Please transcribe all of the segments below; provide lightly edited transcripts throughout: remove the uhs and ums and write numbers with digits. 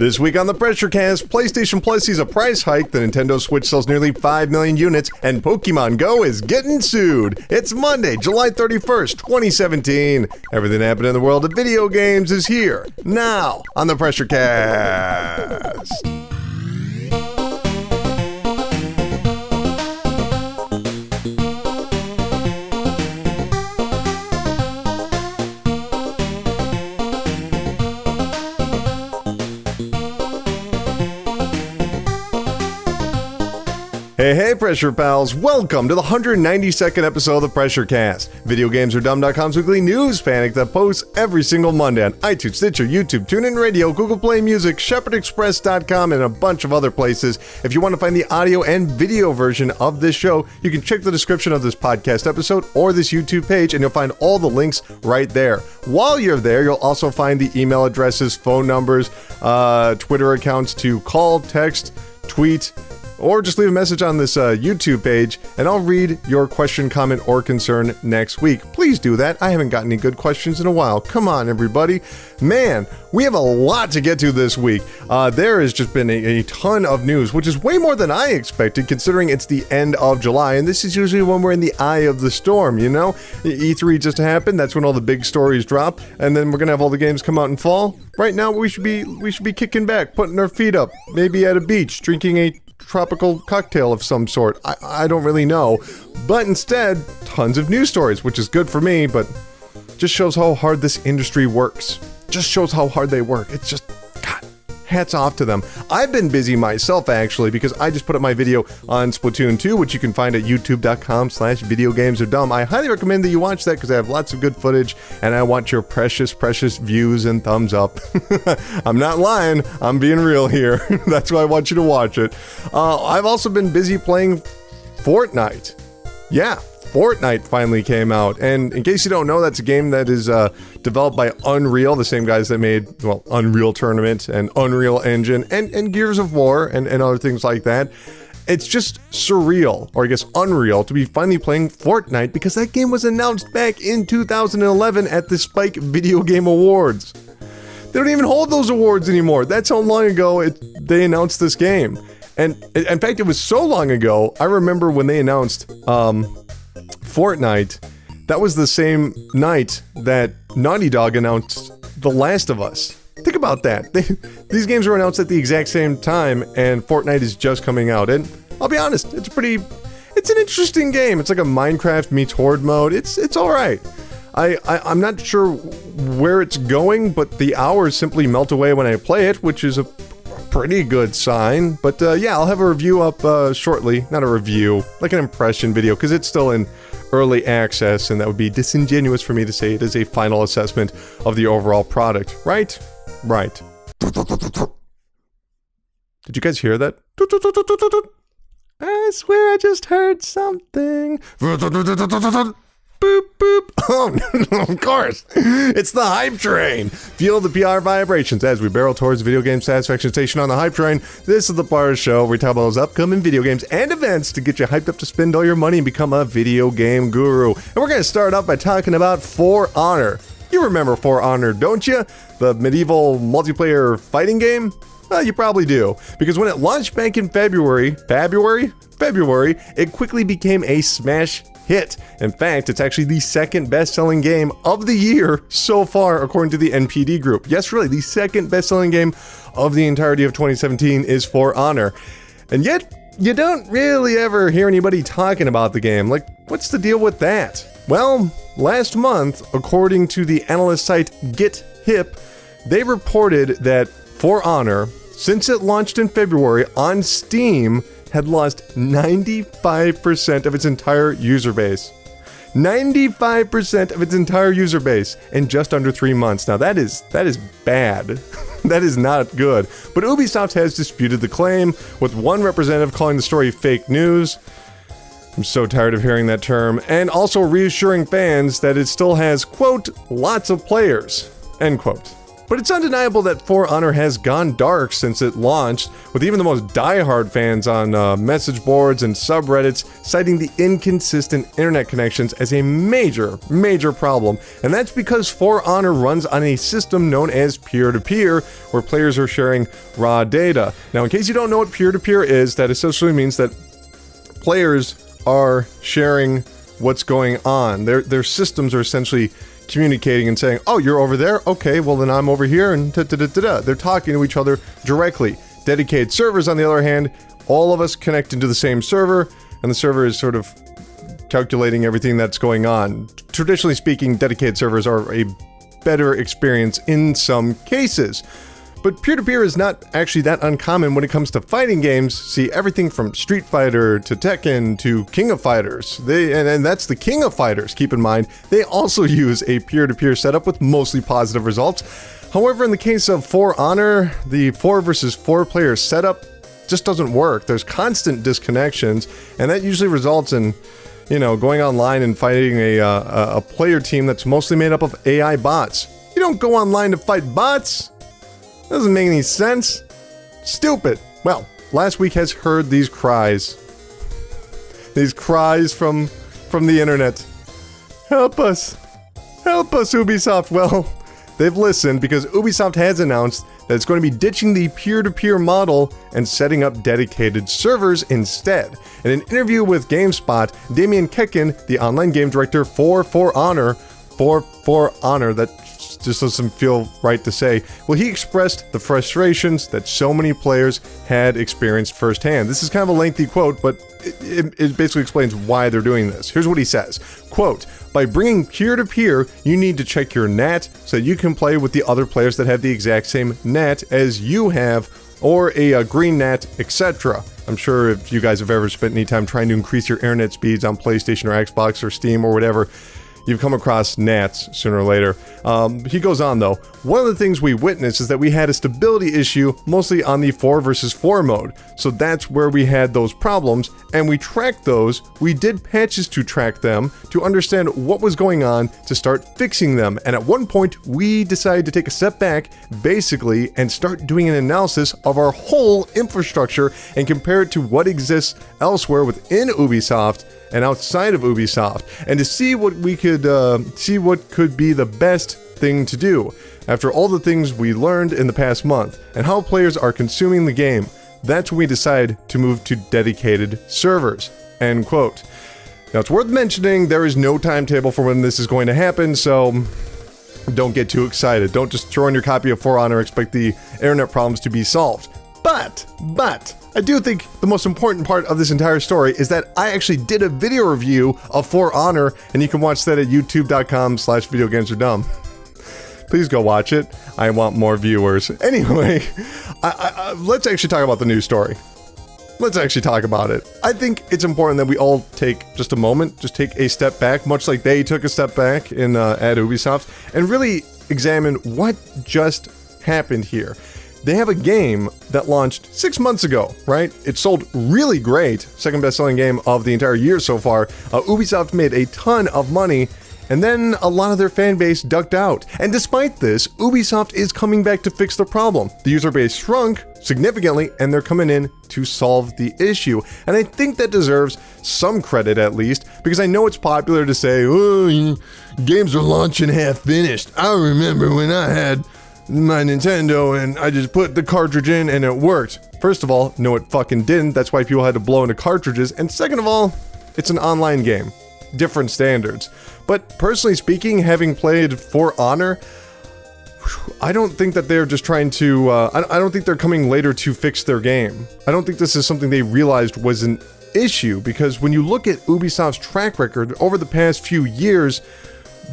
This week on the PRESSURECAST, PlayStation Plus sees a price hike, the Nintendo Switch sells nearly 5 million units, and Pokemon Go is getting sued. It's Monday, July 31st, 2017. Everything happening in the world of video games is here, now, on the PRESSURECAST. Hey, Pressure Pals, welcome to the 192nd episode of the PRESSURECAST, VideoGamesAreDumb.com's weekly news panic that posts every single Monday on iTunes, Stitcher, YouTube, TuneIn Radio, Google Play Music, ShepherdExpress.com, and a bunch of other places. If you want to find the audio and video version of this show, you can check the description of this podcast episode or this YouTube page, and you'll find all the links right there. While you're there, you'll also find the email addresses, phone numbers, Twitter accounts to call, text, tweet, or just leave a message on this YouTube page, and I'll read your question, comment, or concern next week. Please do that. I haven't gotten any good questions in a while. Come on, everybody. Man, we have a lot to get to this week. There has just been a ton of news, which is way more than I expected, considering it's the end of July, and this is usually when we're in the eye of the storm, you know? E3 just happened. That's when all the big stories drop, and then we're gonna have all the games come out in fall. Right now, we should be kicking back, putting our feet up, maybe at a beach, drinking a tropical cocktail of some sort. I don't really know, but instead tons of news stories, which is good for me, but just shows how hard this industry works. Just shows how hard they work. It's just, God, hats off to them. I've been busy myself, actually, because I just put up my video on Splatoon 2, which you can find at youtube.com/videogamesardumb. I highly recommend that you watch that because I have lots of good footage and I want your precious views and thumbs up. I'm not lying. I'm being real here. That's why I want you to watch it. I've also been busy playing Fortnite. Yeah, Fortnite finally came out, and in case you don't know, that's a game that is developed by Unreal, the same guys that made, well, Unreal Tournament and Unreal Engine and Gears of War and other things like that. It's just surreal, or I guess unreal, to be finally playing Fortnite because that game was announced back in 2011 at the Spike Video Game Awards. They don't even hold those awards anymore. That's how long ago they announced this game. And in fact, it was so long ago, I remember when they announced Fortnite, that was the same night that Naughty Dog announced The Last of Us. Think about that. These games were announced at the exact same time, and Fortnite is just coming out. And I'll be honest, it's an interesting game. It's like a Minecraft meets Horde mode. It's all right. I'm not sure where it's going, but the hours simply melt away when I play it, which is a pretty good sign. But yeah, I'll have a review up shortly. Not a review, like an impression video, because it's still in early access, and that would be disingenuous for me to say it is a final assessment of the overall product. Right? Right. Did you guys hear that? I swear I just heard something. Boop, boop. Oh, of course. It's the Hype Train. Feel the PR vibrations as we barrel towards the video game satisfaction station on the Hype Train. This is the part of the show where we talk about those upcoming video games and events to get you hyped up to spend all your money and become a video game guru. And we're going to start off by talking about For Honor. You remember For Honor, don't you? The medieval multiplayer fighting game? Well, you probably do, because when it launched back in February, it quickly became a smash hit. In fact, it's actually the second best-selling game of the year so far, according to the NPD group. Yes, really, the second best-selling game of the entirety of 2017 is For Honor. And yet, you don't really ever hear anybody talking about the game. Like, what's the deal with that? Well, last month, according to the analyst site GetHip, they reported that For Honor, since it launched in February on Steam, had lost 95% of its entire user base. 95% of its entire user base in just under 3 months. Now that is bad. That is not good. But Ubisoft has disputed the claim, with one representative calling the story fake news. I'm so tired of hearing that term. And also reassuring fans that it still has, quote, lots of players, end quote. But it's undeniable that For Honor has gone dark since it launched, with even the most diehard fans on message boards and subreddits citing the inconsistent internet connections as a major problem. And that's because For Honor runs on a system known as peer-to-peer, where players are sharing raw data. Now, in case you don't know what peer-to-peer is, that essentially means that players are sharing what's going on. Their systems are essentially communicating and saying, oh, you're over there? Okay, well then I'm over here, and da-da-da-da-da. They're talking to each other directly. Dedicated servers, on the other hand, all of us connect into the same server, and the server is sort of calculating everything that's going on. Traditionally speaking, dedicated servers are a better experience in some cases. But peer-to-peer is not actually that uncommon when it comes to fighting games. See, everything from Street Fighter to Tekken to King of Fighters. And that's the King of Fighters, keep in mind. They also use a peer-to-peer setup with mostly positive results. However, in the case of For Honor, the 4 versus 4 player setup just doesn't work. There's constant disconnections, and that usually results in, going online and fighting a player team that's mostly made up of AI bots. You don't go online to fight bots. Doesn't make any sense. Stupid. Well, last week has heard these cries. These cries from the internet. Help us. Help us, Ubisoft. Well, they've listened because Ubisoft has announced that it's going to be ditching the peer-to-peer model and setting up dedicated servers instead. In an interview with GameSpot, Damian Kekin, the online game director for Honor, that just doesn't feel right to say. Well, he expressed the frustrations that so many players had experienced firsthand. This is kind of a lengthy quote, but it basically explains why they're doing this. Here's what he says. Quote, by bringing peer-to-peer, you need to check your NAT so that you can play with the other players that have the exact same NAT as you have, or a green NAT, etc. I'm sure if you guys have ever spent any time trying to increase your internet speeds on PlayStation or Xbox or Steam or whatever, you've come across NATs sooner or later. He goes on though, one of the things we witnessed is that we had a stability issue mostly on the 4 versus 4 mode. So that's where we had those problems, and we tracked those. We did patches to track them, to understand what was going on, to start fixing them. And at one point, we decided to take a step back, basically, and start doing an analysis of our whole infrastructure and compare it to what exists elsewhere within Ubisoft and outside of Ubisoft, and to see what we could see what could be the best thing to do after all the things we learned in the past month and how players are consuming the game. That's when we decided to move to dedicated servers. End quote. Now, it's worth mentioning there is no timetable for when this is going to happen, so don't get too excited. Don't just throw in your copy of For Honor and expect the internet problems to be solved. But I do think the most important part of this entire story is that I actually did a video review of For Honor, and you can watch that at youtube.com/videogamesardumb. Please go watch it. I want more viewers. Anyway, let's actually talk about the news story. Let's actually talk about it. I think it's important that we all take just a moment, just take a step back, much like they took a step back in at Ubisoft, and really examine what just happened here. They have a game that launched 6 months ago, right? It sold really great, second best-selling game of the entire year so far. Ubisoft made a ton of money, and then a lot of their fan base ducked out. And despite this, Ubisoft is coming back to fix the problem. The user base shrunk significantly, and they're coming in to solve the issue. And I think that deserves some credit at least, because I know it's popular to say, oh, games are launching half-finished. I remember when I had my Nintendo and I just put the cartridge in and it worked. First of all, no, it fucking didn't. That's why people had to blow into cartridges. And second of all, it's an online game. Different standards. But personally speaking, having played For Honor, I don't think that they're just trying to, I don't think they're coming later to fix their game. I don't think this is something they realized was an issue, because when you look at Ubisoft's track record over the past few years,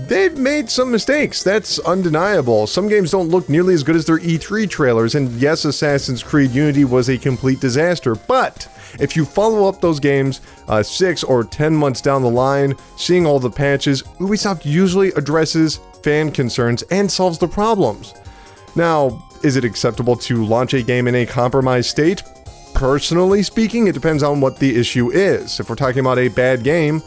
they've made some mistakes. That's undeniable. Some games don't look nearly as good as their E3 trailers, and yes, Assassin's Creed Unity was a complete disaster, but if you follow up those games 6 or 10 months down the line, seeing all the patches, Ubisoft usually addresses fan concerns and solves the problems. Now, is it acceptable to launch a game in a compromised state? Personally speaking, it depends on what the issue is. If we're talking about a bad game,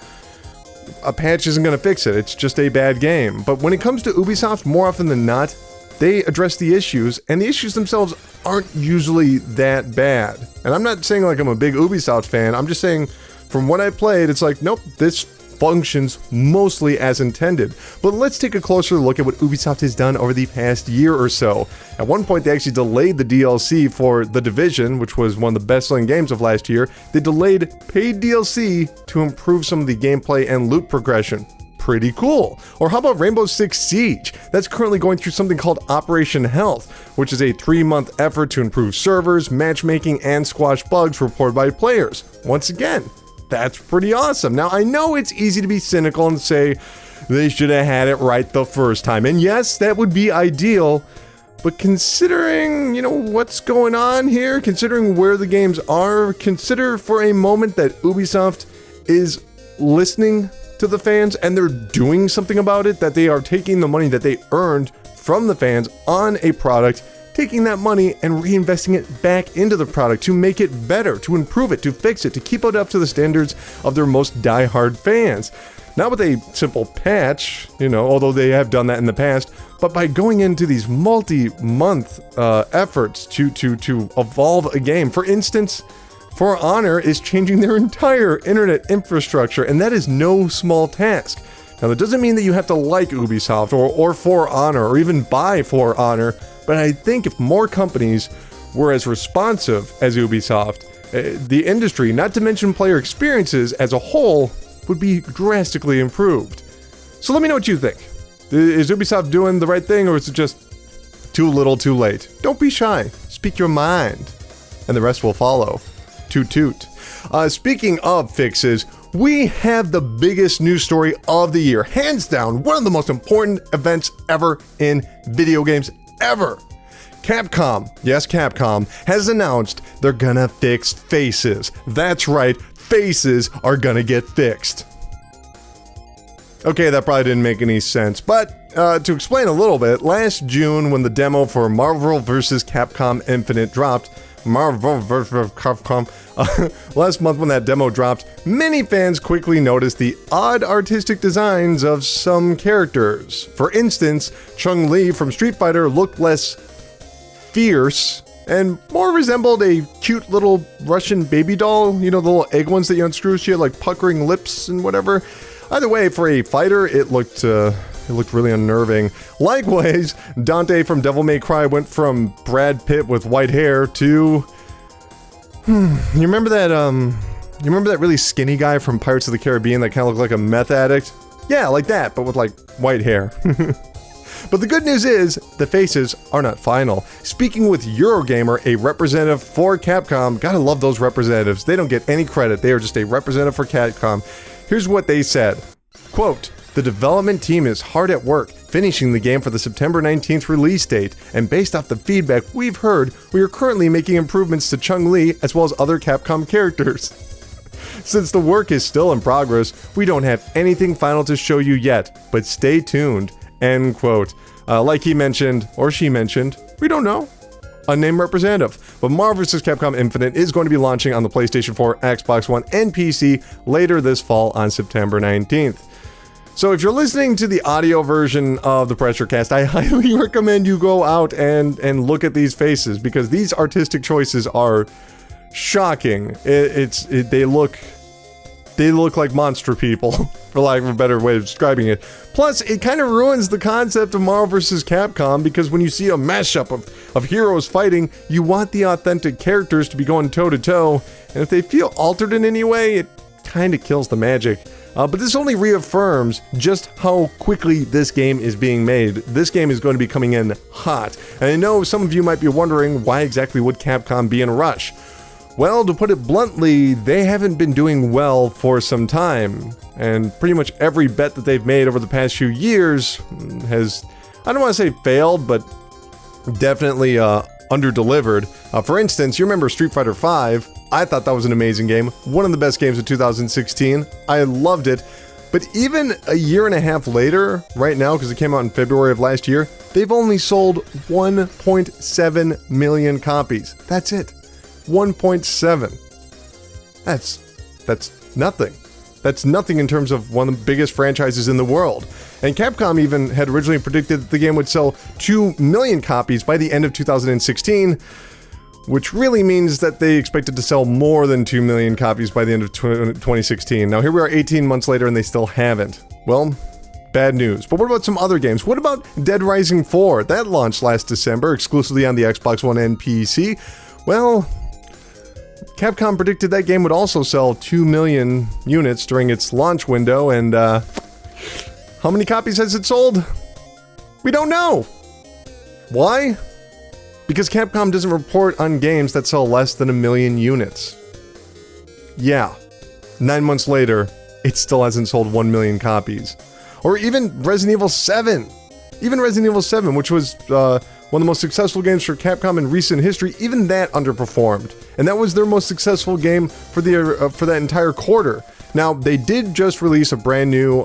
a patch isn't going to fix it. It's just a bad game. But when it comes to Ubisoft, more often than not, they address the issues, and the issues themselves aren't usually that bad. And I'm not saying like I'm a big Ubisoft fan, I'm just saying from what I played, it's like, nope, this functions mostly as intended. But let's take a closer look at what Ubisoft has done over the past year or so. At one point, they actually delayed the DLC for The Division, which was one of the best-selling games of last year. They delayed paid DLC to improve some of the gameplay and loot progression. Pretty cool. Or how about Rainbow Six Siege? That's currently going through something called Operation Health, which is a 3-month effort to improve servers, matchmaking, and squash bugs reported by players. Once again, that's pretty awesome. Now, I know it's easy to be cynical and say they should have had it right the first time. And yes, that would be ideal. But considering, what's going on here, considering where the games are, consider for a moment that Ubisoft is listening to the fans and they're doing something about it, that they are taking the money that they earned from the fans on a product, taking that money and reinvesting it back into the product to make it better, to improve it, to fix it, to keep it up to the standards of their most die-hard fans. Not with a simple patch, although they have done that in the past, but by going into these multi-month efforts to evolve a game. For instance, For Honor is changing their entire internet infrastructure, and that is no small task. Now, that doesn't mean that you have to like Ubisoft or For Honor or even buy For Honor, but I think if more companies were as responsive as Ubisoft, the industry, not to mention player experiences as a whole, would be drastically improved. So let me know what you think. Is Ubisoft doing the right thing, or is it just too little too late? Don't be shy. Speak your mind, and the rest will follow. Toot toot. Speaking of fixes, we have the biggest news story of the year. Hands down, one of the most important events ever in video games ever. Capcom, yes, Capcom, has announced they're gonna fix faces. That's right, faces are gonna get fixed. Okay, that probably didn't make any sense, but to explain a little bit, last June when the demo for Marvel vs. Capcom Infinite dropped, last month when that demo dropped, many fans quickly noticed the odd artistic designs of some characters. For instance, Chun-Li from Street Fighter looked less fierce and more resembled a cute little Russian baby doll, the little egg ones that you unscrew. She had like puckering lips and whatever. Either way, for a fighter, it looked really unnerving. Likewise, Dante from Devil May Cry went from Brad Pitt with white hair to... You remember that really skinny guy from Pirates of the Caribbean that kind of looked like a meth addict? Yeah, like that, but with like white hair. But the good news is, the faces are not final. Speaking with Eurogamer, a representative for Capcom, gotta love those representatives. They don't get any credit. They are just a representative for Capcom. Here's what they said. Quote, "The development team is hard at work, finishing the game for the September 19th release date, and based off the feedback we've heard, we are currently making improvements to Chun-Li as well as other Capcom characters. Since the work is still in progress, we don't have anything final to show you yet, but stay tuned." End quote. Like he mentioned, or she mentioned, we don't know. Unnamed representative. But Marvel vs. Capcom Infinite is going to be launching on the PlayStation 4, Xbox One, and PC later this fall on September 19th. So if you're listening to the audio version of the PRESSURECAST, I highly recommend you go out and look at these faces, because these artistic choices are shocking. They look like monster people, for lack of a better way of describing it. Plus, it kind of ruins the concept of Marvel vs. Capcom, because when you see a mashup of heroes fighting, you want the authentic characters to be going toe-to-toe, and if they feel altered in any way, it kind of kills the magic. But this only reaffirms just how quickly this game is being made. This game is going to be coming in hot. And I know some of you might be wondering, why exactly would Capcom be in a rush? Well, to put it bluntly, they haven't been doing well for some time, and pretty much every bet that they've made over the past few years has, I don't want to say failed, but definitely under-delivered. For instance, you remember Street Fighter V? I thought that was an amazing game, one of the best games of 2016. I loved it, but even a year and a half later, right now, because it came out in February of last year, they've only sold 1.7 million copies. That's it. 1.7. That's nothing. That's nothing in terms of one of the biggest franchises in the world. And Capcom even had originally predicted that the game would sell 2 million copies by the end of 2016, which really means that they expected to sell more than 2 million copies by the end of 2016. Now here we are 18 months later and they still haven't. Well, bad news. But what about some other games? What about Dead Rising 4? That launched last December exclusively on the Xbox One and PC. Well, Capcom predicted that game would also sell 2 million units during its launch window, and how many copies has it sold? We don't know! Why? Because Capcom doesn't report on games that sell less than 1 million units. Yeah, 9 months later, it still hasn't sold 1 million copies. Or even Resident Evil 7! Even Resident Evil 7, which was one of the most successful games for Capcom in recent history, even that underperformed. And that was their most successful game for that entire quarter. Now, they did just release a brand new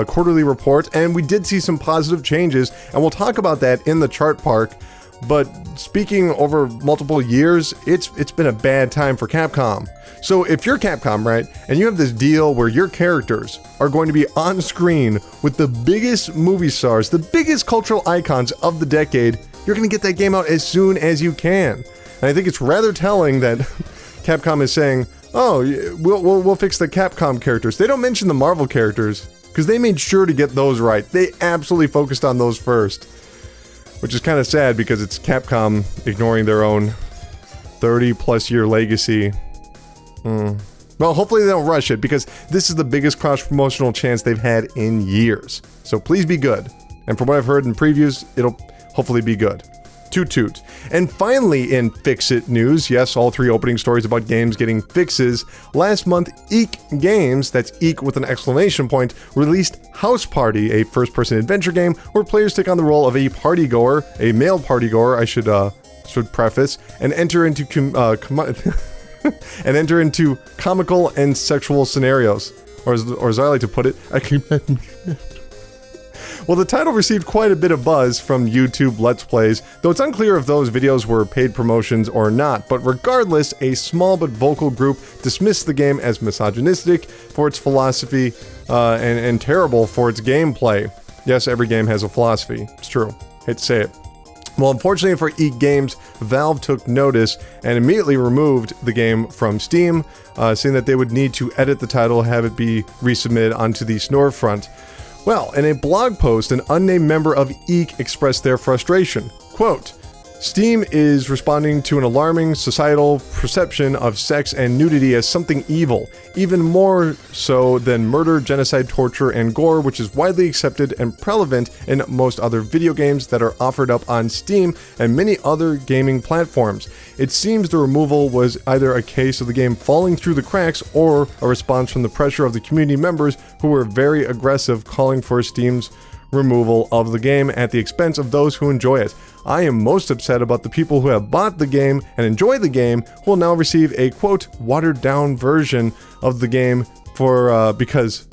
quarterly report, and we did see some positive changes, and we'll talk about that in the chart park. But speaking over multiple years, it's been a bad time for Capcom. So if you're Capcom, right, and you have this deal where your characters are going to be on screen with the biggest movie stars, the biggest cultural icons of the decade, you're going to get that game out as soon as you can. And I think it's rather telling that Capcom is saying, oh, we'll fix the Capcom characters. They don't mention the Marvel characters, because they made sure to get those right. They absolutely focused on those first. Which is kind of sad because it's Capcom ignoring their own 30-plus year legacy. Well, hopefully they don't rush it, because this is the biggest cross-promotional chance they've had in years. So please be good. And from what I've heard in previews, it'll hopefully be good. Toot toot. And finally in Fix-It news, yes, all 3 opening stories about games getting fixes. Last month, Eek Games, that's Eek with an exclamation point, released House Party, a first-person adventure game where players take on the role of a partygoer, a male partygoer, I should preface, and enter into and enter into comical and sexual scenarios. Or as I like to put it, Well, the title received quite a bit of buzz from YouTube Let's Plays, though it's unclear if those videos were paid promotions or not. But regardless, a small but vocal group dismissed the game as misogynistic for its philosophy and terrible for its gameplay. Yes, every game has a philosophy. It's true. Hate to say it. Well, unfortunately for Eek Games, Valve took notice and immediately removed the game from Steam, saying that they would need to edit the title, have it be resubmitted onto the storefront. Well, in a blog post, an unnamed member of Eek expressed their frustration. Quote, Steam is responding to an alarming societal perception of sex and nudity as something evil, even more so than murder, genocide, torture, and gore, which is widely accepted and prevalent in most other video games that are offered up on Steam and many other gaming platforms. It seems the removal was either a case of the game falling through the cracks or a response from the pressure of the community members who were very aggressive, calling for Steam's removal of the game at the expense of those who enjoy it. I am most upset about the people who have bought the game and enjoy the game who will now receive a, quote, watered down version of the game because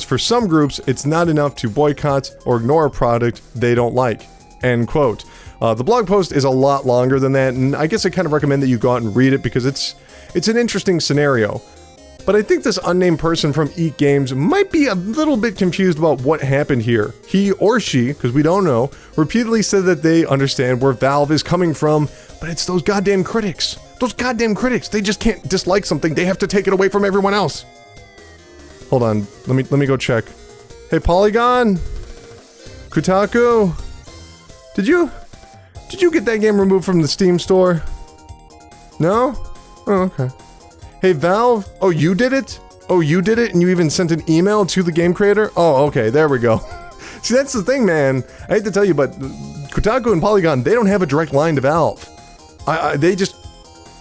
for some groups it's not enough to boycott or ignore a product they don't like, end quote. The blog post is a lot longer than that, and I guess I kind of recommend that you go out and read it because it's an interesting scenario. But I think this unnamed person from Eek Games might be a little bit confused about what happened here. He or she, because we don't know, repeatedly said that they understand where Valve is coming from, but it's those goddamn critics. Those goddamn critics. They just can't dislike something. They have to take it away from everyone else. Hold on. Let me go check. Hey, Polygon? Kotaku? Did you get that game removed from the Steam store? No? Oh, okay. Hey, Valve? Oh, you did it? Oh, you did it? And you even sent an email to the game creator? Oh, okay, there we go. See, that's the thing, man. I hate to tell you, but Kotaku and Polygon, they don't have a direct line to Valve. They just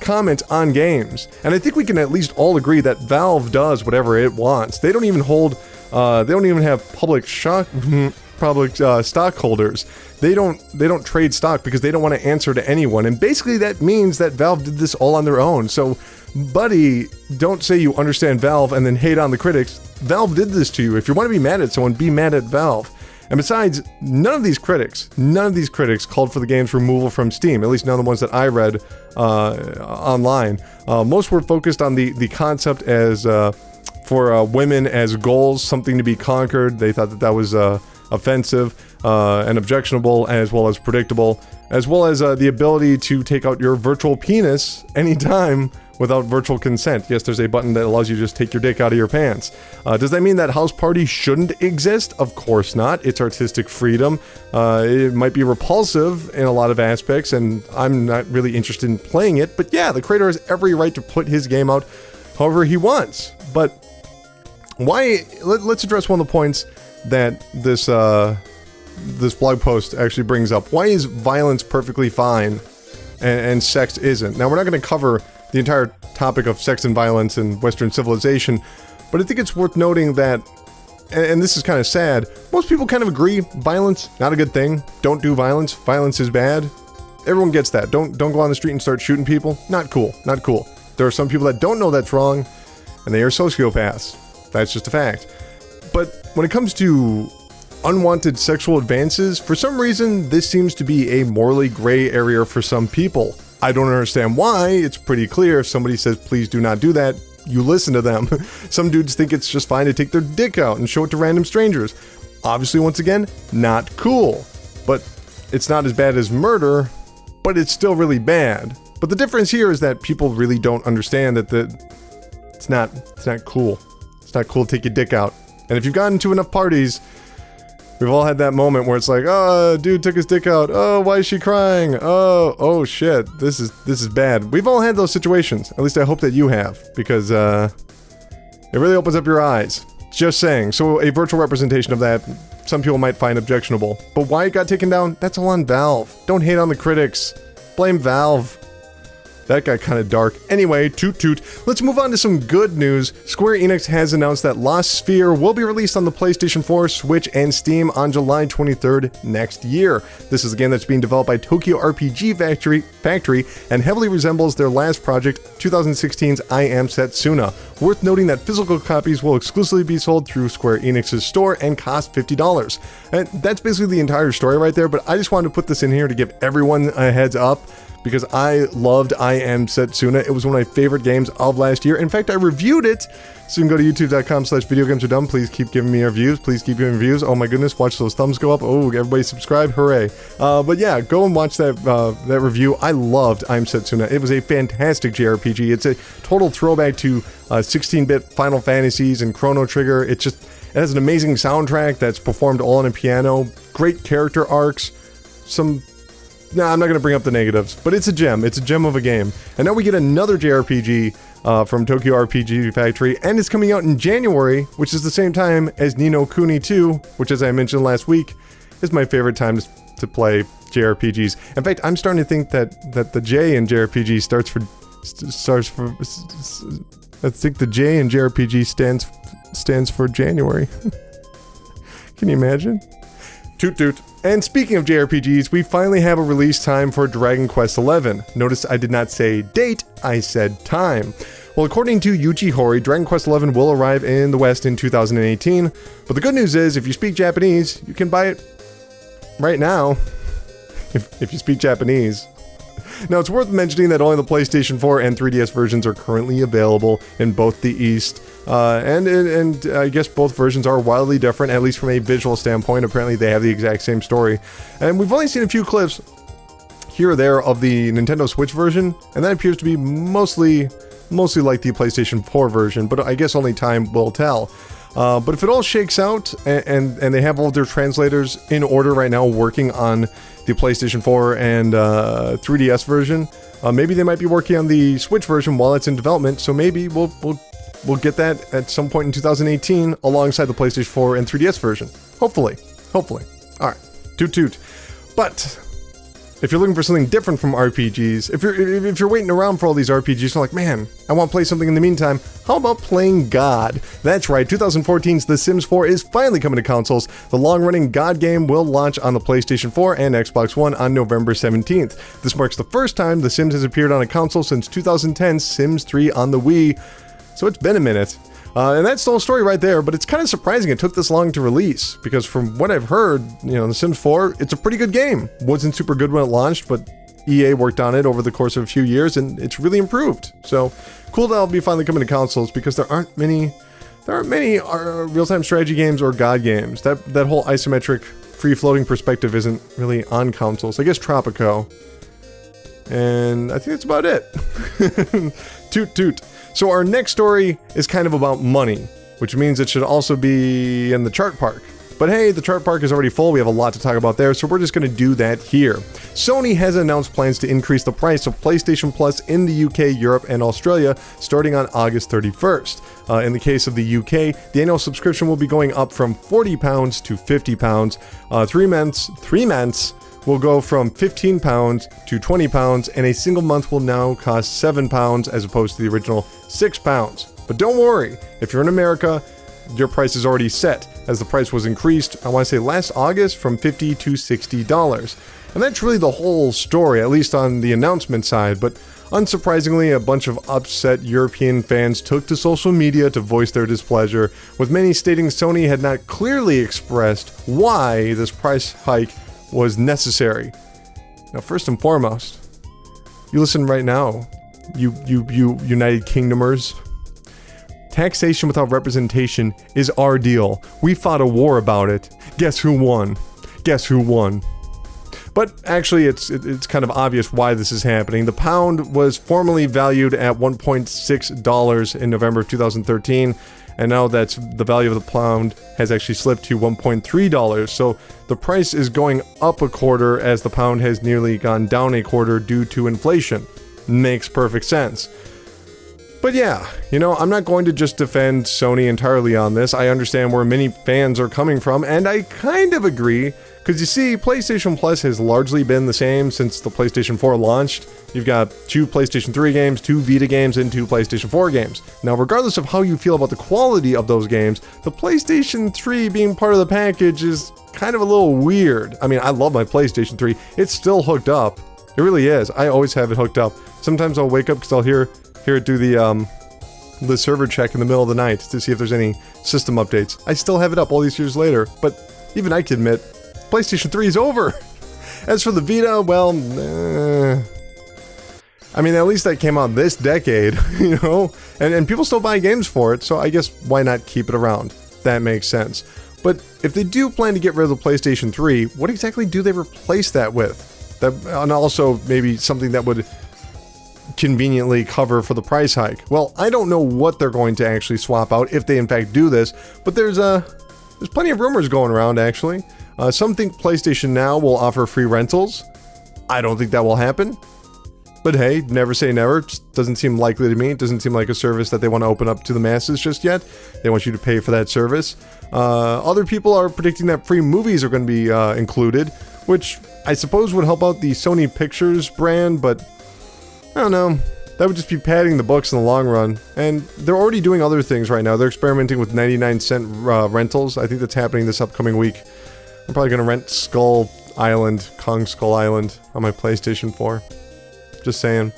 comment on games. And I think we can at least all agree that Valve does whatever it wants. They don't even have public stockholders. They don't trade stock because they don't want to answer to anyone. And basically that means that Valve did this all on their own. So, buddy, don't say you understand Valve and then hate on the critics. Valve did this to you. If you want to be mad at someone, be mad at Valve. And besides, none of these critics called for the game's removal from Steam, at least none of the ones that I read online. Most were focused on the concept as for women as goals, something to be conquered. They thought that was offensive and objectionable, as well as predictable, as well as the ability to take out your virtual penis anytime without virtual consent. Yes, there's a button that allows you to just take your dick out of your pants. Does that mean that house parties shouldn't exist? Of course not. It's artistic freedom. It might be repulsive in a lot of aspects, and I'm not really interested in playing it, but yeah, the creator has every right to put his game out however he wants. But why? Let's address one of the points that this blog post actually brings up. Why is violence perfectly fine and sex isn't? Now, we're not going to cover the entire topic of sex and violence in Western civilization, but I think it's worth noting that, and this is kind of sad, most people kind of agree, violence, not a good thing. Don't do violence. Violence is bad. Everyone gets that. Don't go on the street and start shooting people. Not cool. Not cool. There are some people that don't know that's wrong, and they are sociopaths. That's just a fact. But when it comes to unwanted sexual advances, for some reason, this seems to be a morally gray area for some people. I don't understand why. It's pretty clear if somebody says, please do not do that, you listen to them. Some dudes think it's just fine to take their dick out and show it to random strangers. Obviously, once again, not cool. But it's not as bad as murder, but it's still really bad. But the difference here is that people really don't understand that it's not cool. It's not cool to take your dick out. And if you've gotten to enough parties, we've all had that moment where it's like, oh, dude took his dick out. Oh, why is she crying? Oh shit, this is bad. We've all had those situations. At least I hope that you have, because it really opens up your eyes. Just saying. So a virtual representation of that, some people might find objectionable. But why it got taken down, that's all on Valve. Don't hate on the critics. Blame Valve. That got kind of dark. Anyway, toot toot. Let's move on to some good news. Square Enix has announced that Lost Sphere will be released on the PlayStation 4, Switch, and Steam on July 23rd next year. This is a game that's being developed by Tokyo RPG Factory and heavily resembles their last project, 2016's I Am Setsuna. Worth noting that physical copies will exclusively be sold through Square Enix's store and cost $50. And that's basically the entire story right there, but I just wanted to put this in here to give everyone a heads up, because I loved I Am Setsuna. It was one of my favorite games of last year. In fact, I reviewed it. So you can go to youtube.com/videogamesardone. Please keep giving me reviews. Please keep giving reviews. Oh my goodness, watch those thumbs go up. Oh, everybody subscribe. Hooray. But yeah, go and watch that review. I loved I Am Setsuna. It was a fantastic JRPG. It's a total throwback to 16-bit Final Fantasies and Chrono Trigger. It has an amazing soundtrack that's performed all on a piano. Great character arcs. I'm not going to bring up the negatives, but it's a gem. It's a gem of a game. And now we get another JRPG from Tokyo RPG Factory, and it's coming out in January, which is the same time as Ni no Kuni 2, which, as I mentioned last week, is my favorite time to play JRPGs. In fact, I'm starting to think that the J in JRPG starts for I think the J in JRPG stands for January. Can you imagine? Toot toot. And speaking of JRPGs, we finally have a release time for Dragon Quest XI. Notice I did not say date, I said time. Well, according to Yuji Horii, Dragon Quest XI will arrive in the West in 2018. But the good news is, if you speak Japanese, you can buy it right now. If you speak Japanese. Now, it's worth mentioning that only the PlayStation 4 and 3DS versions are currently available in both the East. And I guess both versions are wildly different, at least from a visual standpoint. Apparently, they have the exact same story. And we've only seen a few clips here or there of the Nintendo Switch version, and that appears to be mostly like the PlayStation 4 version, but I guess only time will tell. But if it all shakes out, and they have all of their translators in order right now working on the PlayStation 4 and 3DS version, maybe they might be working on the Switch version while it's in development, so maybe we'll get that at some point in 2018 alongside the PlayStation 4 and 3DS version. Hopefully. Alright, toot toot. But if you're looking for something different from RPGs, if you're waiting around for all these RPGs, you're like, man, I want to play something in the meantime, how about playing God? That's right, 2014's The Sims 4 is finally coming to consoles. The long-running God game will launch on the PlayStation 4 and Xbox One on November 17th. This marks the first time The Sims has appeared on a console since 2010's Sims 3 on the Wii. So it's been a minute. And that's the whole story right there, but it's kind of surprising it took this long to release, because from what I've heard, The Sims 4, it's a pretty good game. Wasn't super good when it launched, but EA worked on it over the course of a few years, and it's really improved. So, cool that it'll be finally coming to consoles, because there aren't many real-time strategy games or God games. That whole isometric, free-floating perspective isn't really on consoles. I guess Tropico. And I think that's about it. Toot toot. So our next story is kind of about money, which means it should also be in the chart park. But hey, the chart park is already full. We have a lot to talk about there, so we're just going to do that here. Sony has announced plans to increase the price of PlayStation Plus in the UK, Europe, and Australia starting on August 31st. In the case of the UK, the annual subscription will be going up from £40 to £50. 3 months will go from £15 to £20, and a single month will now cost £7 as opposed to the original £6. But don't worry, if you're in America, your price is already set, as the price was increased, I want to say last August, from $50 to $60. And that's really the whole story, at least on the announcement side, but unsurprisingly, a bunch of upset European fans took to social media to voice their displeasure, with many stating Sony had not clearly expressed why this price hike was necessary. Now, first and foremost, you listen right now, you United Kingdomers. Taxation without representation is our deal. We fought a war about it. Guess who won? Guess who won? But actually, it's kind of obvious why this is happening. The pound was formerly valued at $1.6 in November of 2013, and now that's the value of the pound has actually slipped to $1.3. So the price is going up a quarter as the pound has nearly gone down a quarter due to inflation. Makes perfect sense. But yeah, I'm not going to just defend Sony entirely on this. I understand where many fans are coming from, and I kind of agree, because you see, PlayStation Plus has largely been the same since the PlayStation 4 launched. You've got 2 PlayStation 3 games, 2 Vita games, and 2 PlayStation 4 games. Now, regardless of how you feel about the quality of those games, the PlayStation 3 being part of the package is kind of a little weird. I mean, I love my PlayStation 3. It's still hooked up. It really is. I always have it hooked up. Sometimes I'll wake up because I'll hear it do the server check in the middle of the night to see if there's any system updates. I still have it up all these years later, but even I can admit, PlayStation 3 is over. As for the Vita, well, I mean, at least that came out this decade, and people still buy games for it, so I guess why not keep it around? That makes sense. But if they do plan to get rid of the PlayStation 3, what exactly do they replace that with? And also maybe something that would conveniently cover for the price hike. Well, I don't know what they're going to actually swap out if they in fact do this, but there's plenty of rumors going around actually. Some think PlayStation Now will offer free rentals. I don't think that will happen. But hey, never say never. It just doesn't seem likely to me. It doesn't seem like a service that they want to open up to the masses just yet. They want you to pay for that service. Other people are predicting that free movies are going to be included, which I suppose would help out the Sony Pictures brand, but I don't know. That would just be padding the books in the long run. And they're already doing other things right now. They're experimenting with 99-cent rentals. I think that's happening this upcoming week. I'm probably going to rent Kong Skull Island on my PlayStation 4. Just saying.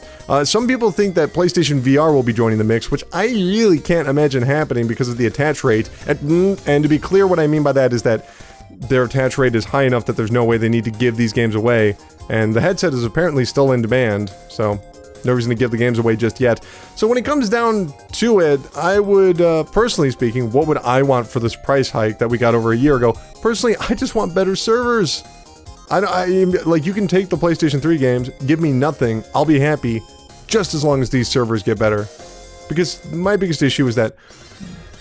Some people think that PlayStation VR will be joining the mix, which I really can't imagine happening because of the attach rate. And to be clear, what I mean by that is that their attach rate is high enough that there's no way they need to give these games away. And the headset is apparently still in demand, so no reason to give the games away just yet. So when it comes down to it, I would, personally speaking, what would I want for this price hike that we got over a year ago? Personally, I just want better servers. Like, you can take the PlayStation 3 games, give me nothing, I'll be happy, just as long as these servers get better. Because my biggest issue is that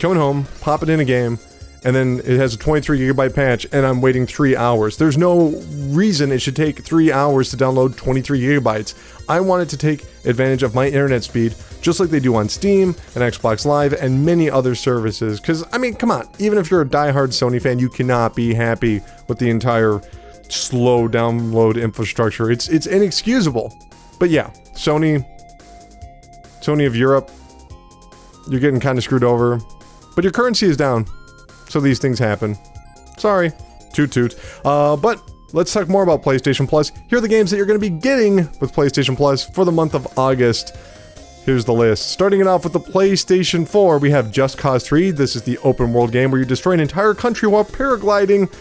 coming home, popping in a game, and then it has a 23 gigabyte patch, and I'm waiting 3 hours. There's no reason it should take 3 hours to download 23 gigabytes. I want it to take advantage of my internet speed, just like they do on Steam and Xbox Live and many other services. Because, I mean, come on, even if you're a diehard Sony fan, you cannot be happy with the entire slow download infrastructure. It's inexcusable. But yeah, Sony of Europe, you're getting kind of screwed over. But your currency is down. So these things happen. Sorry. Toot toot. But let's talk more about PlayStation Plus. Here are the games that you're going to be getting with PlayStation Plus for the month of August. Here's the list. Starting it off with the PlayStation 4, we have Just Cause 3. This is the open world game where you destroy an entire country while paragliding.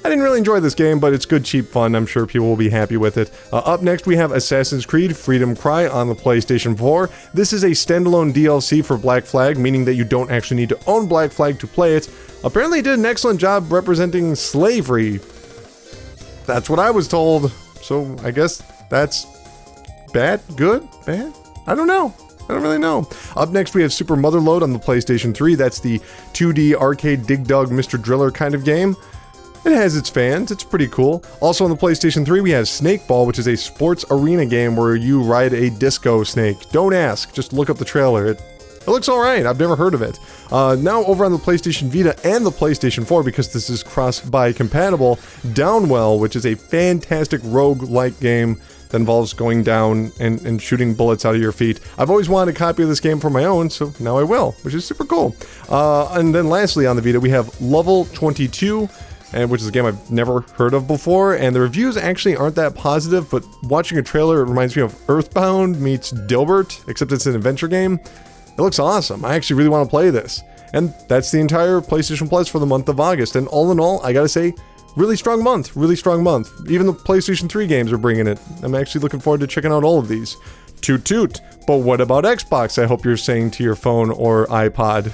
I didn't really enjoy this game, but it's good, cheap fun. I'm sure people will be happy with it. Up next, we have Assassin's Creed Freedom Cry on the PlayStation 4. This is a standalone DLC for Black Flag, meaning that you don't actually need to own Black Flag to play it. Apparently, it did an excellent job representing slavery. That's what I was told. So, I guess that's bad? Good? Bad? I don't know. I don't really know. Up next, we have Super Motherload on the PlayStation 3. That's the 2D arcade Dig Dug Mr. Driller kind of game. It has its fans. It's pretty cool. Also on the PlayStation 3, we have Snake Ball, which is a sports arena game where you ride a disco snake. Don't ask. Just look up the trailer. It looks alright. I've never heard of it. Now over on the PlayStation Vita and the PlayStation 4, because this is cross-buy compatible, Downwell, which is a fantastic rogue-like game that involves going down and shooting bullets out of your feet. I've always wanted a copy of this game for my own, so now I will, which is super cool. And then lastly on the Vita, we have Level 22, which is a game I've never heard of before, and the reviews actually aren't that positive, but watching a trailer, it reminds me of Earthbound meets Dilbert, except it's an adventure game. It looks awesome. I actually really want to play this. And that's the entire PlayStation Plus for the month of August, and all in all, I gotta say, really strong month, really strong month. Even the PlayStation 3 games are bringing it. I'm actually looking forward to checking out all of these. Toot toot. But what about Xbox, I hope you're saying to your phone or iPod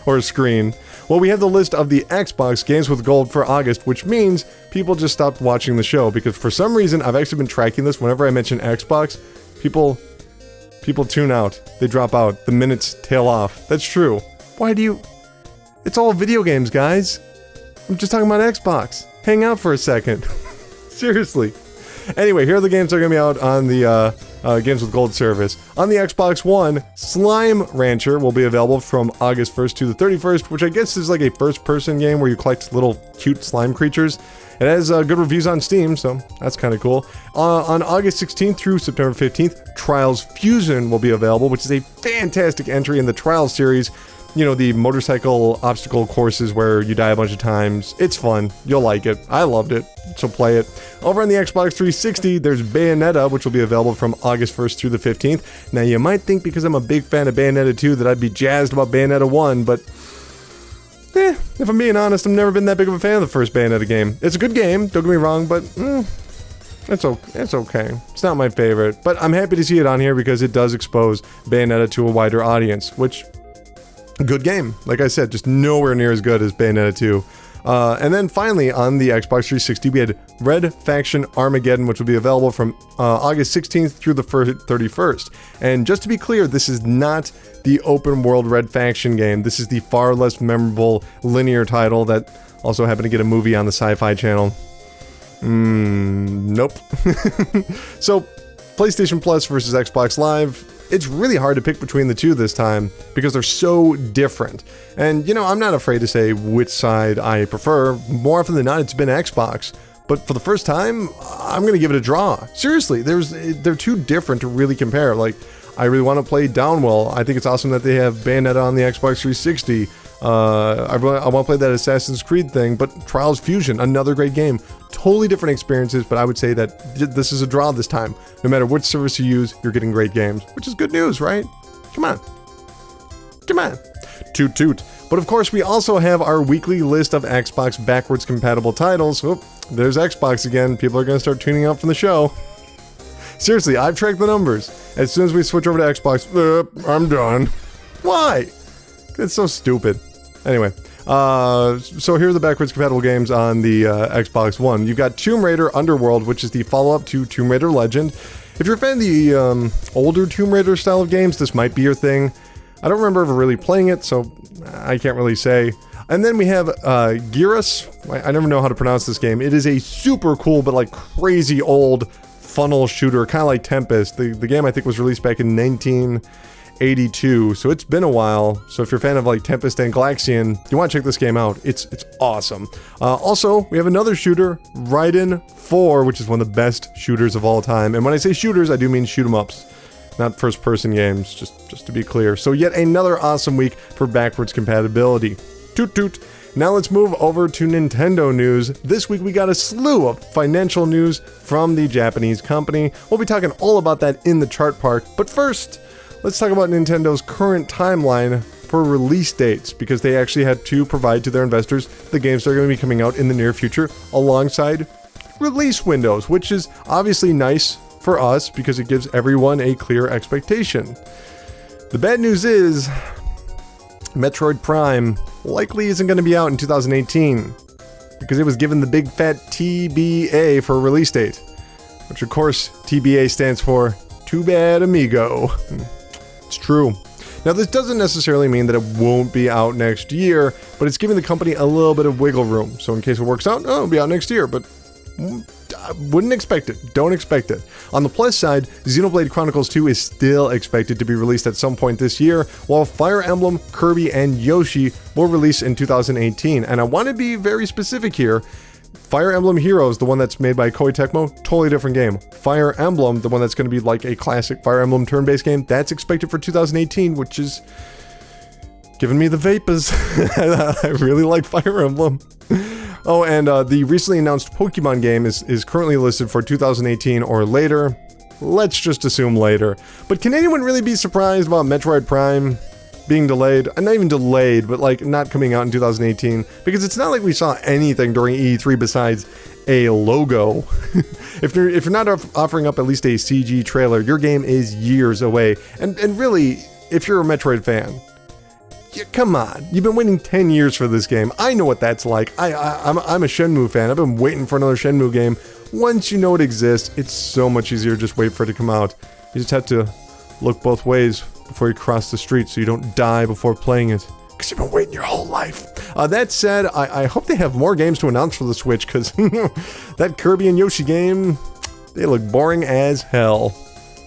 or screen. Well, we have the list of the Xbox Games with Gold for August, which means people just stopped watching the show, because for some reason, I've actually been tracking this. Whenever I mention Xbox, people tune out. They drop out. The minutes tail off. That's true. Why do you... It's all video games, guys. I'm just talking about Xbox. Hang out for a second. Seriously. Anyway, here are the games that are going to be out on the Games with Gold service. On the Xbox One, Slime Rancher will be available from August 1st to the 31st, which I guess is like a first-person game where you collect little cute slime creatures. It has good reviews on Steam, so that's kind of cool. On August 16th through September 15th, Trials Fusion will be available, which is a fantastic entry in the Trials series. You know, the motorcycle obstacle courses where you die a bunch of times. It's fun. You'll like it. I loved it, so play it. Over on the Xbox 360, there's Bayonetta, which will be available from August 1st through the 15th. Now, you might think because I'm a big fan of Bayonetta 2 that I'd be jazzed about Bayonetta 1, but... if I'm being honest, I've never been that big of a fan of the first Bayonetta game. It's a good game, don't get me wrong, but... It's okay. It's not my favorite, but I'm happy to see it on here because it does expose Bayonetta to a wider audience, which... Good game. Like I said, just nowhere near as good as Bayonetta 2. And then finally, on the Xbox 360, we had Red Faction Armageddon, which will be available from August 16th through the 31st. And just to be clear, this is not the open world Red Faction game. This is the far less memorable linear title that also happened to get a movie on the Sci-Fi Channel. Nope. So, PlayStation Plus versus Xbox Live. It's really hard to pick between the two this time because they're so different. And, you know, I'm not afraid to say which side I prefer. More often than not, it's been Xbox. But for the first time, I'm going to give it a draw. Seriously, they're too different to really compare. Like, I really want to play Downwell. I think it's awesome that they have Bayonetta on the Xbox 360. I want to play that Assassin's Creed thing, but Trials Fusion, another great game. Totally different experiences, but I would say that this is a draw this time. No matter which service you use, you're getting great games, which is good news, right? Come on. Toot toot. But of course, we also have our weekly list of Xbox backwards compatible titles. Oh, there's Xbox again. People are going to start tuning out from the show. Seriously, I've tracked the numbers. As soon as we switch over to Xbox, I'm done. Why? It's so stupid. Anyway, so here are the backwards compatible games on the Xbox One. You've got Tomb Raider Underworld, which is the follow-up to Tomb Raider Legend. If you're a fan of the older Tomb Raider style of games, this might be your thing. I don't remember ever really playing it, so I can't really say. And then we have Geras. I never know how to pronounce this game. It is a super cool but like crazy old funnel shooter, kind of like Tempest. The game I think was released back in 1982, so it's been a while. So if you're a fan of like Tempest and Galaxian, you want to check this game out. It's awesome. Also, we have another shooter, Raiden 4, which is one of the best shooters of all time. And when I say shooters, I do mean shoot 'em ups, not first-person games, just to be clear. So yet another awesome week for backwards compatibility. Toot toot. Now let's move over to Nintendo news. This week we got a slew of financial news from the Japanese company. We'll be talking all about that in the chart part, but first, let's talk about Nintendo's current timeline for release dates, because they actually had to provide to their investors the games that are going to be coming out in the near future alongside release windows, which is obviously nice for us because it gives everyone a clear expectation. The bad news is Metroid Prime likely isn't going to be out in 2018 because it was given the big fat TBA for a release date, which of course TBA stands for Too Bad Amigo. It's true. Now, this doesn't necessarily mean that it won't be out next year, but it's giving the company a little bit of wiggle room. So in case it works out, it'll be out next year, but I wouldn't expect it. Don't expect it. On the plus side, Xenoblade Chronicles 2 is still expected to be released at some point this year, while Fire Emblem, Kirby, and Yoshi will release in 2018. And I want to be very specific here. Fire Emblem Heroes, the one that's made by Koei Tecmo, totally different game. Fire Emblem, the one that's going to be like a classic Fire Emblem turn-based game, that's expected for 2018, which is giving me the vapors. I really like Fire Emblem. Oh, and the recently announced Pokemon game is currently listed for 2018 or later. Let's just assume later. But can anyone really be surprised about Metroid Prime being delayed? Not even delayed, but like not coming out in 2018, because it's not like we saw anything during E3 besides a logo. If you're not offering up at least a CG trailer, your game is years away. And really, if you're a Metroid fan, come on, you've been waiting 10 years for this game. I know what that's like. I'm a Shenmue fan. I've been waiting for another Shenmue game. Once you know it exists, it's so much easier to just wait for it to come out. You just have to look both ways before you cross the street so you don't die before playing it, because you've been waiting your whole life. That said, I hope they have more games to announce for the Switch, because that Kirby and Yoshi game, they look boring as hell.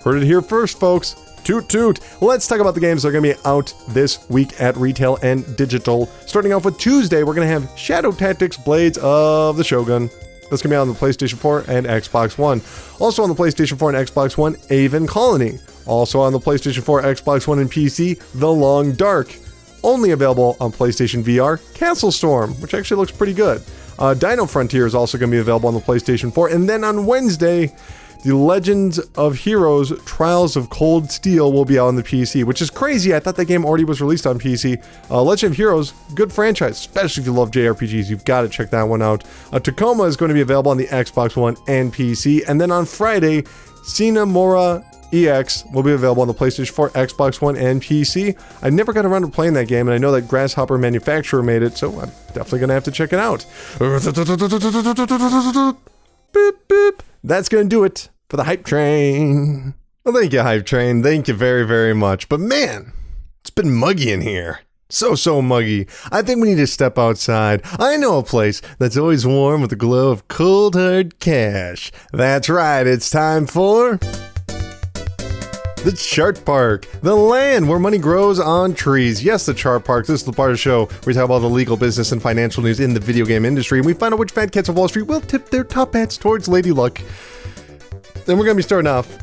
Heard it here first, folks. Toot toot. Let's talk about the games that are going to be out this week at retail and digital. Starting off with Tuesday, we're going to have Shadow Tactics Blades of the Shogun. That's going to be on the PlayStation 4 and Xbox One. Also on the PlayStation 4 and Xbox One, Aven Colony. Also on the PlayStation 4, Xbox One, and PC, The Long Dark. Only available on PlayStation VR, Castle Storm, which actually looks pretty good. Dino Frontier is also going to be available on the PlayStation 4. And then on Wednesday, The Legends of Heroes Trials of Cold Steel will be out on the PC, which is crazy. I thought that game already was released on PC. Legend of Heroes, good franchise, especially if you love JRPGs. You've got to check that one out. Tacoma is going to be available on the Xbox One and PC. And then on Friday, Cinemora EX will be available on the PlayStation 4, Xbox One, and PC. I never got around to playing that game, and I know that Grasshopper Manufacturer made it, so I'm definitely going to have to check it out. Boop, boop. That's going to do it for the Hype Train. Well, thank you, Hype Train. Thank you very, very much. But man, it's been muggy in here. So muggy. I think we need to step outside. I know a place that's always warm with the glow of cold hard cash. That's right, it's time for the Chart Park, the land where money grows on trees. Yes, the Chart Park. This is the part of the show where we talk about the legal, business, and financial news in the video game industry, and we find out which fat cats of Wall Street will tip their top hats towards Lady Luck. Then we're going to be starting off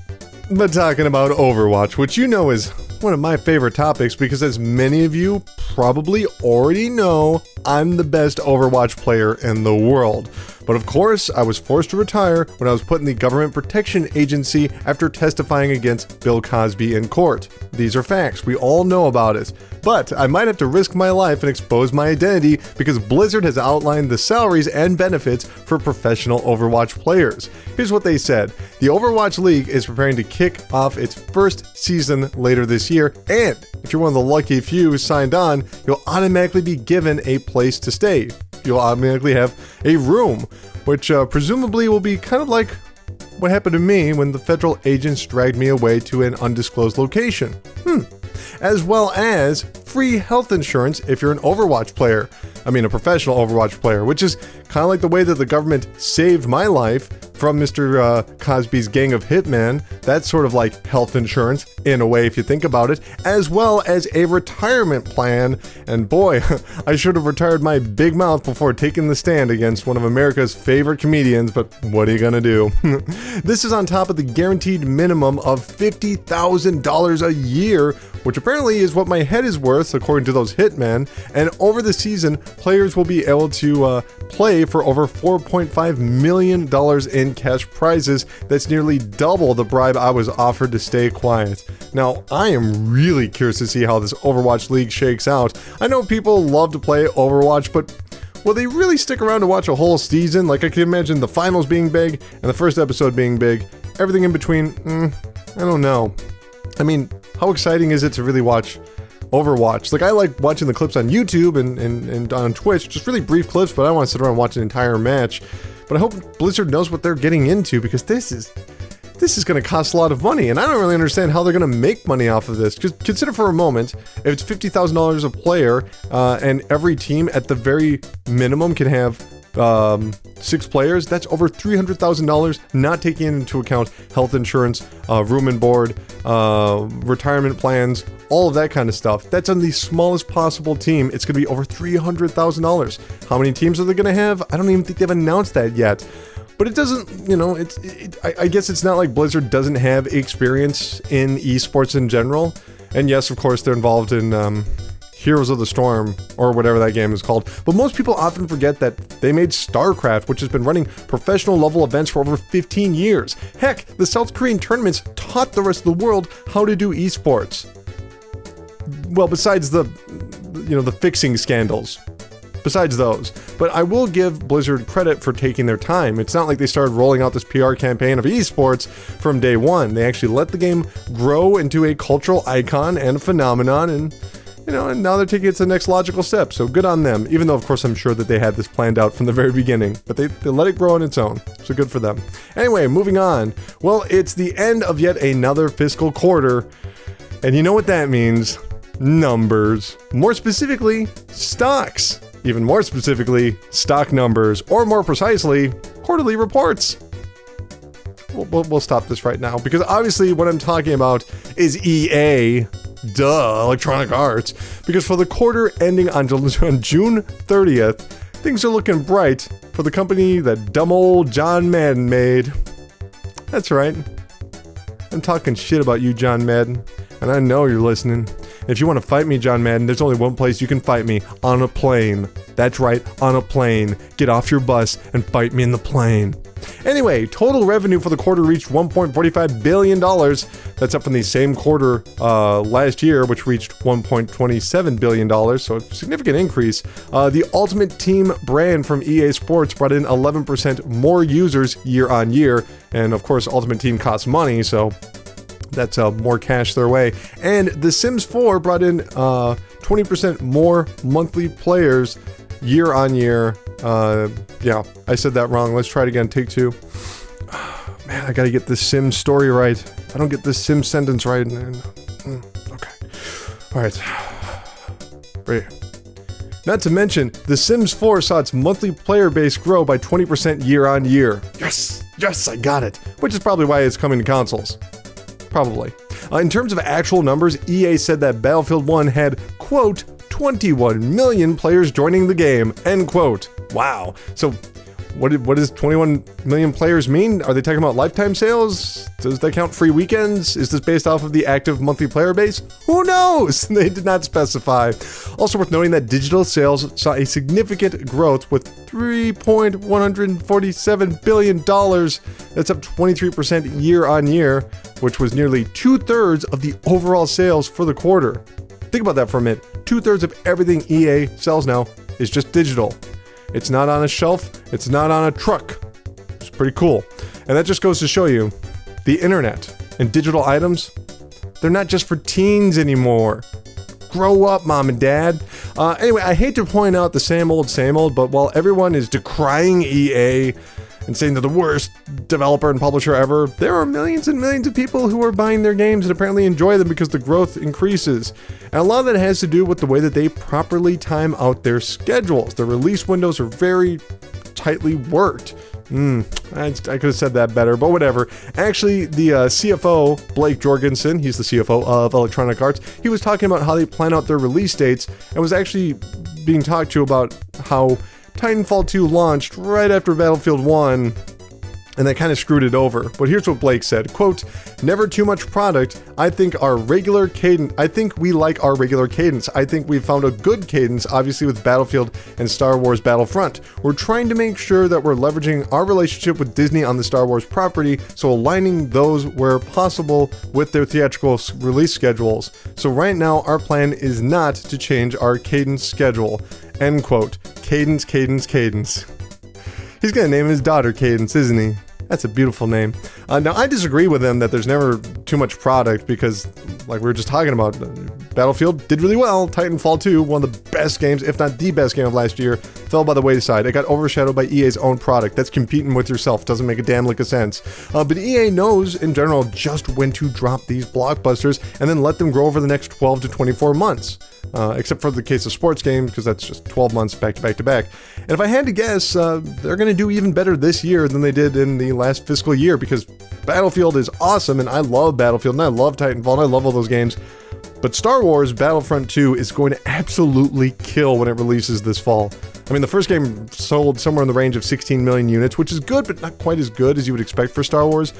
by talking about Overwatch, which you know is one of my favorite topics because, as many of you probably already know, I'm the best Overwatch player in the world. But of course, I was forced to retire when I was put in the Government Protection Agency after testifying against Bill Cosby in court. These are facts. We all know about it. But I might have to risk my life and expose my identity because Blizzard has outlined the salaries and benefits for professional Overwatch players. Here's what they said. The Overwatch League is preparing to kick off its first season later this year, and if you're one of the lucky few who signed on, you'll automatically be given a place to stay. You'll automatically have a room, which presumably will be kind of like what happened to me when the federal agents dragged me away to an undisclosed location. As well as free health insurance if you're an Overwatch player. I mean, a professional Overwatch player, which is kind of like the way that the government saved my life from Mr. Cosby's gang of hitmen. That's sort of like health insurance, in a way, if you think about it, as well as a retirement plan. And boy, I should have retired my big mouth before taking the stand against one of America's favorite comedians, but what are you gonna do? This is on top of the guaranteed minimum of $50,000 a year, which apparently is what my head is worth, according to those hitmen. And over the season, players will be able to play for over $4.5 million in cash prizes. That's nearly double the bribe I was offered to stay quiet. Now, I am really curious to see how this Overwatch League shakes out. I know people love to play Overwatch, but will they really stick around to watch a whole season? Like, I can imagine the finals being big and the first episode being big. Everything in between, I don't know. I mean, how exciting is it to really watch Overwatch? Like, I like watching the clips on YouTube and on Twitch, just really brief clips, but I don't want to sit around and watch an entire match. But I hope Blizzard knows what they're getting into, because this is going to cost a lot of money, and I don't really understand how they're going to make money off of this. Just consider for a moment, if it's $50,000 a player, and every team at the very minimum can have 6 players, that's over $300,000, not taking into account health insurance, room and board, retirement plans, all of that kind of stuff. That's on the smallest possible team. It's going to be over $300,000. How many teams are they going to have? I don't even think they've announced that yet. But it doesn't, you know, I guess it's not like Blizzard doesn't have experience in esports in general. And yes, of course, they're involved in Heroes of the Storm, or whatever that game is called. But most people often forget that they made StarCraft, which has been running professional level events for over 15 years. Heck, the South Korean tournaments taught the rest of the world how to do esports. Well, besides the fixing scandals. Besides those. But I will give Blizzard credit for taking their time. It's not like they started rolling out this PR campaign of esports from day one. They actually let the game grow into a cultural icon and a phenomenon, and and now they're taking it to the next logical step. So good on them, even though of course I'm sure that they had this planned out from the very beginning, but they let it grow on its own. So good for them. Anyway, moving on. Well, it's the end of yet another fiscal quarter, and you know what that means. Numbers. More specifically, stocks. Even more specifically, stock numbers, or more precisely, quarterly reports. We'll stop this right now, because obviously what I'm talking about is EA, Electronic Arts, because for the quarter ending on June 30th, things are looking bright for the company that dumb old John Madden made. That's right. I'm talking shit about you, John Madden, and I know you're listening. If you want to fight me, John Madden, there's only one place you can fight me: on a plane. That's right, on a plane. Get off your bus and fight me in the plane. Anyway, total revenue for the quarter reached $1.45 billion. That's up from the same quarter last year, which reached $1.27 billion, so a significant increase. The Ultimate Team brand from EA Sports brought in 11% more users year on year, and of course, Ultimate Team costs money, so that's more cash their way. And The Sims 4 brought in 20% more monthly players year on year. Yeah, I said that wrong. Let's try it again. Take 2. Man, I gotta get this Sims story right. If I don't get this Sims sentence right, okay. All right. Right. Not to mention, The Sims 4 saw its monthly player base grow by 20% year on year. Yes, I got it. Which is probably why it's coming to consoles. Probably. In terms of actual numbers, EA said that Battlefield 1 had, quote, 21 million players joining the game, end quote. Wow. So what does 21 million players mean? Are they talking about lifetime sales? Does that count free weekends? Is this based off of the active monthly player base? Who knows? They did not specify. Also worth noting that digital sales saw a significant growth with $3.147 billion. That's up 23% year on year, which was nearly 2/3 of the overall sales for the quarter. Think about that for a minute. 2/3 of everything EA sells now is just digital. It's not on a shelf. It's not on a truck. It's pretty cool. And that just goes to show you, the internet and digital items, they're not just for teens anymore. Grow up, mom and dad. Anyway, I hate to point out the same old, but while everyone is decrying EA and saying they're the worst developer and publisher ever, there are millions and millions of people who are buying their games and apparently enjoy them because the growth increases. And a lot of that has to do with the way that they properly time out their schedules. The release windows are very tightly worked. I could have said that better, but whatever. Actually, the CFO, Blake Jorgensen, he's the CFO of Electronic Arts, he was talking about how they plan out their release dates and was actually being talked to about how Titanfall 2 launched right after Battlefield 1, and they kind of screwed it over. But here's what Blake said, quote, "Never too much product. I think we like our regular cadence. I think we've found a good cadence, obviously with Battlefield and Star Wars Battlefront. We're trying to make sure that we're leveraging our relationship with Disney on the Star Wars property, so aligning those where possible with their theatrical release schedules. So right now, our plan is not to change our cadence schedule." End quote. Cadence, cadence, cadence. He's gonna name his daughter Cadence, isn't he? That's a beautiful name. Now, I disagree with him that there's never too much product because, like we were just talking about, Battlefield did really well. Titanfall 2, one of the best games, if not the best game of last year, fell by the wayside. It got overshadowed by EA's own product. That's competing with yourself. Doesn't make a damn lick of sense. But EA knows, in general, just when to drop these blockbusters and then let them grow over the next 12 to 24 months. Except for the case of sports games, because that's just 12 months back to back to back. And if I had to guess, they're going to do even better this year than they did in the last fiscal year, because Battlefield is awesome, and I love Battlefield, and I love Titanfall, and I love all those games. But Star Wars Battlefront 2 is going to absolutely kill when it releases this fall. I mean, the first game sold somewhere in the range of 16 million units, which is good, but not quite as good as you would expect for Star Wars.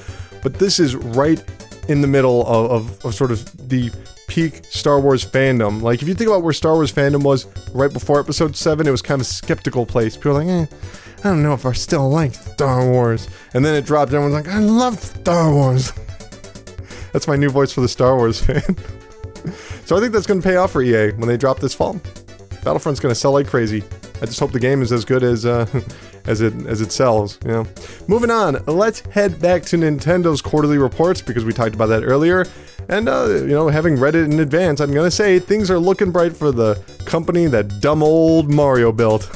But this is right in the middle of sort of the peak Star Wars fandom. Like, if you think about where Star Wars fandom was right before Episode 7, it was kind of a skeptical place. People were like, I don't know if I still like Star Wars. And then it dropped, and everyone's like, I love Star Wars. That's my new voice for the Star Wars fan. So I think that's going to pay off for EA when they drop this fall. Battlefront's going to sell like crazy. I just hope the game is as good as it sells, you know. Moving on, let's head back to Nintendo's quarterly reports, because we talked about that earlier. And, you know, having read it in advance, I'm going to say things are looking bright for the company that dumb old Mario built.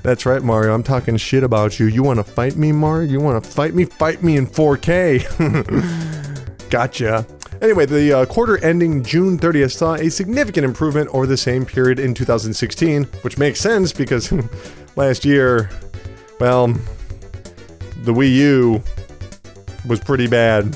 That's right, Mario, I'm talking shit about you. You want to fight me, Mario? You want to fight me? Fight me in 4K. Gotcha. Anyway, the quarter ending June 30th saw a significant improvement over the same period in 2016, which makes sense because last year, well, the Wii U was pretty bad.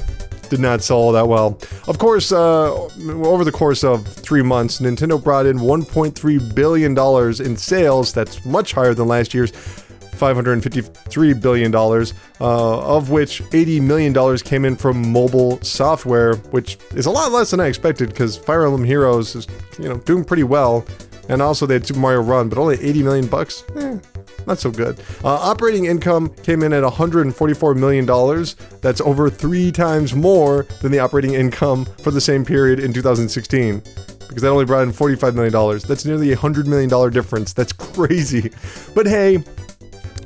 Did not sell that well. Of course, over the course of 3 months, Nintendo brought in $1.3 billion in sales. That's much higher than last year's $553 billion, of which $80 million came in from mobile software, which is a lot less than I expected because Fire Emblem Heroes is, you know, doing pretty well. And also they had Super Mario Run, but only $80 million? Not so good. Operating income came in at $144 million. That's over 3 times more than the operating income for the same period in 2016. Because that only brought in $45 million. That's nearly a $100 million difference. That's crazy. But hey,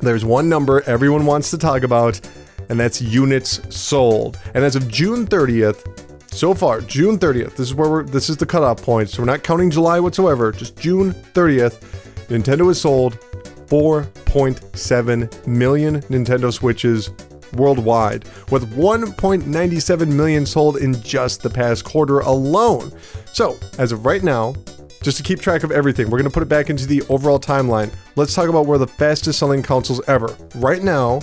there's one number everyone wants to talk about, and that's units sold. And as of June 30th, so far, June 30th, this is the cutoff point, so we're not counting July whatsoever, just June 30th, Nintendo has sold 4.7 million Nintendo Switches worldwide, with 1.97 million sold in just the past quarter alone. So, as of right now, just to keep track of everything, we're going to put it back into the overall timeline. Let's talk about where the fastest selling consoles ever. Right now,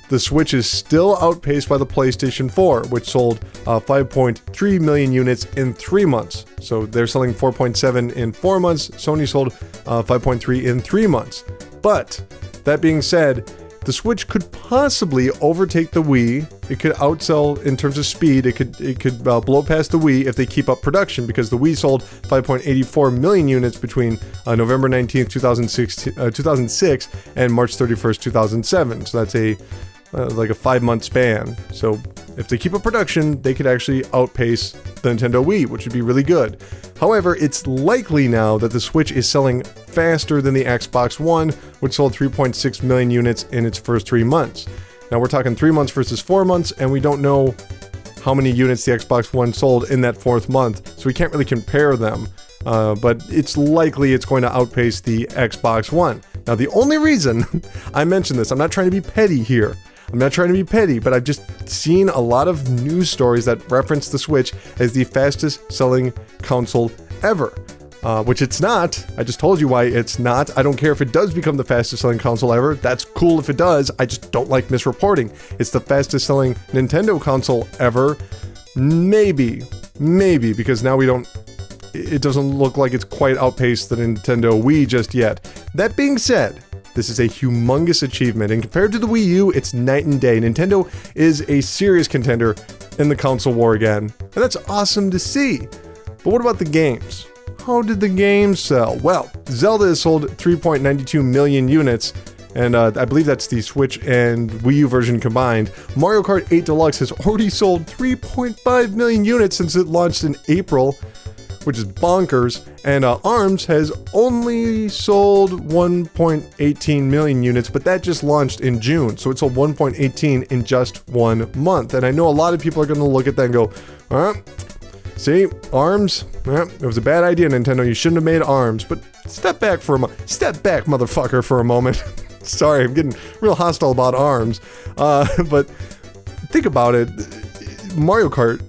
the Switch is still outpaced by the PlayStation 4, which sold 5.3 million units in 3 months. So they're selling 4.7 in 4 months. Sony sold 5.3 in 3 months. But that being said, the Switch could possibly overtake the Wii. It could outsell in terms of speed. It could blow past the Wii if they keep up production, because the Wii sold 5.84 million units between November 19th, 2006 and March 31st, 2007. So that's like a 5-month span. So if they keep up production, they could actually outpace the Nintendo Wii, which would be really good. However, it's likely now that the Switch is selling faster than the Xbox One, which sold 3.6 million units in its first 3 months. Now we're talking 3 months versus 4 months, and we don't know how many units the Xbox One sold in that 4th month, so we can't really compare them. But it's likely it's going to outpace the Xbox One. Now the only reason I mention this, I'm not trying to be petty here. I'm not trying to be petty, but I've just seen a lot of news stories that reference the Switch as the fastest selling console ever. Which it's not. I just told you why it's not. I don't care if it does become the fastest selling console ever. That's cool if it does. I just don't like misreporting. It's the fastest selling Nintendo console ever. Maybe, because now it doesn't look like it's quite outpaced the Nintendo Wii just yet. That being said, This is a humongous achievement, and compared to the Wii U, it's night and day. Nintendo is a serious contender in the console war again, and that's awesome to see. But what about the games? How did the games sell? Well, Zelda has sold 3.92 million units, and I believe that's the Switch and Wii U version combined. Mario Kart 8 Deluxe has already sold 3.5 million units since it launched in April, which is bonkers, and ARMS has only sold 1.18 million units, but that just launched in June, so it sold 1.18 in just 1 month. And I know a lot of people are going to look at that and go, see, ARMS, it was a bad idea, Nintendo, you shouldn't have made ARMS. But step back, motherfucker, for a moment. Sorry, I'm getting real hostile about ARMS, but think about it. Mario Kart,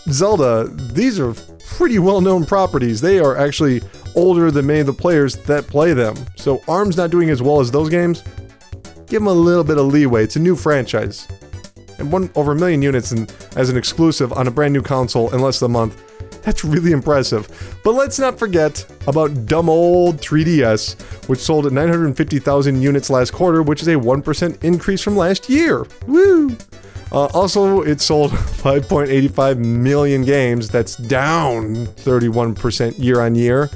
Zelda, these are pretty well-known properties. They are actually older than many of the players that play them. So ARMS not doing as well as those games, give them a little bit of leeway. It's a new franchise. And over 1 million units as an exclusive on a brand new console in less than a month. That's really impressive. But let's not forget about dumb old 3DS, which sold at 950,000 units last quarter, which is a 1% increase from last year. Woo! Also, it sold 5.85 million games. That's down 31% year on year,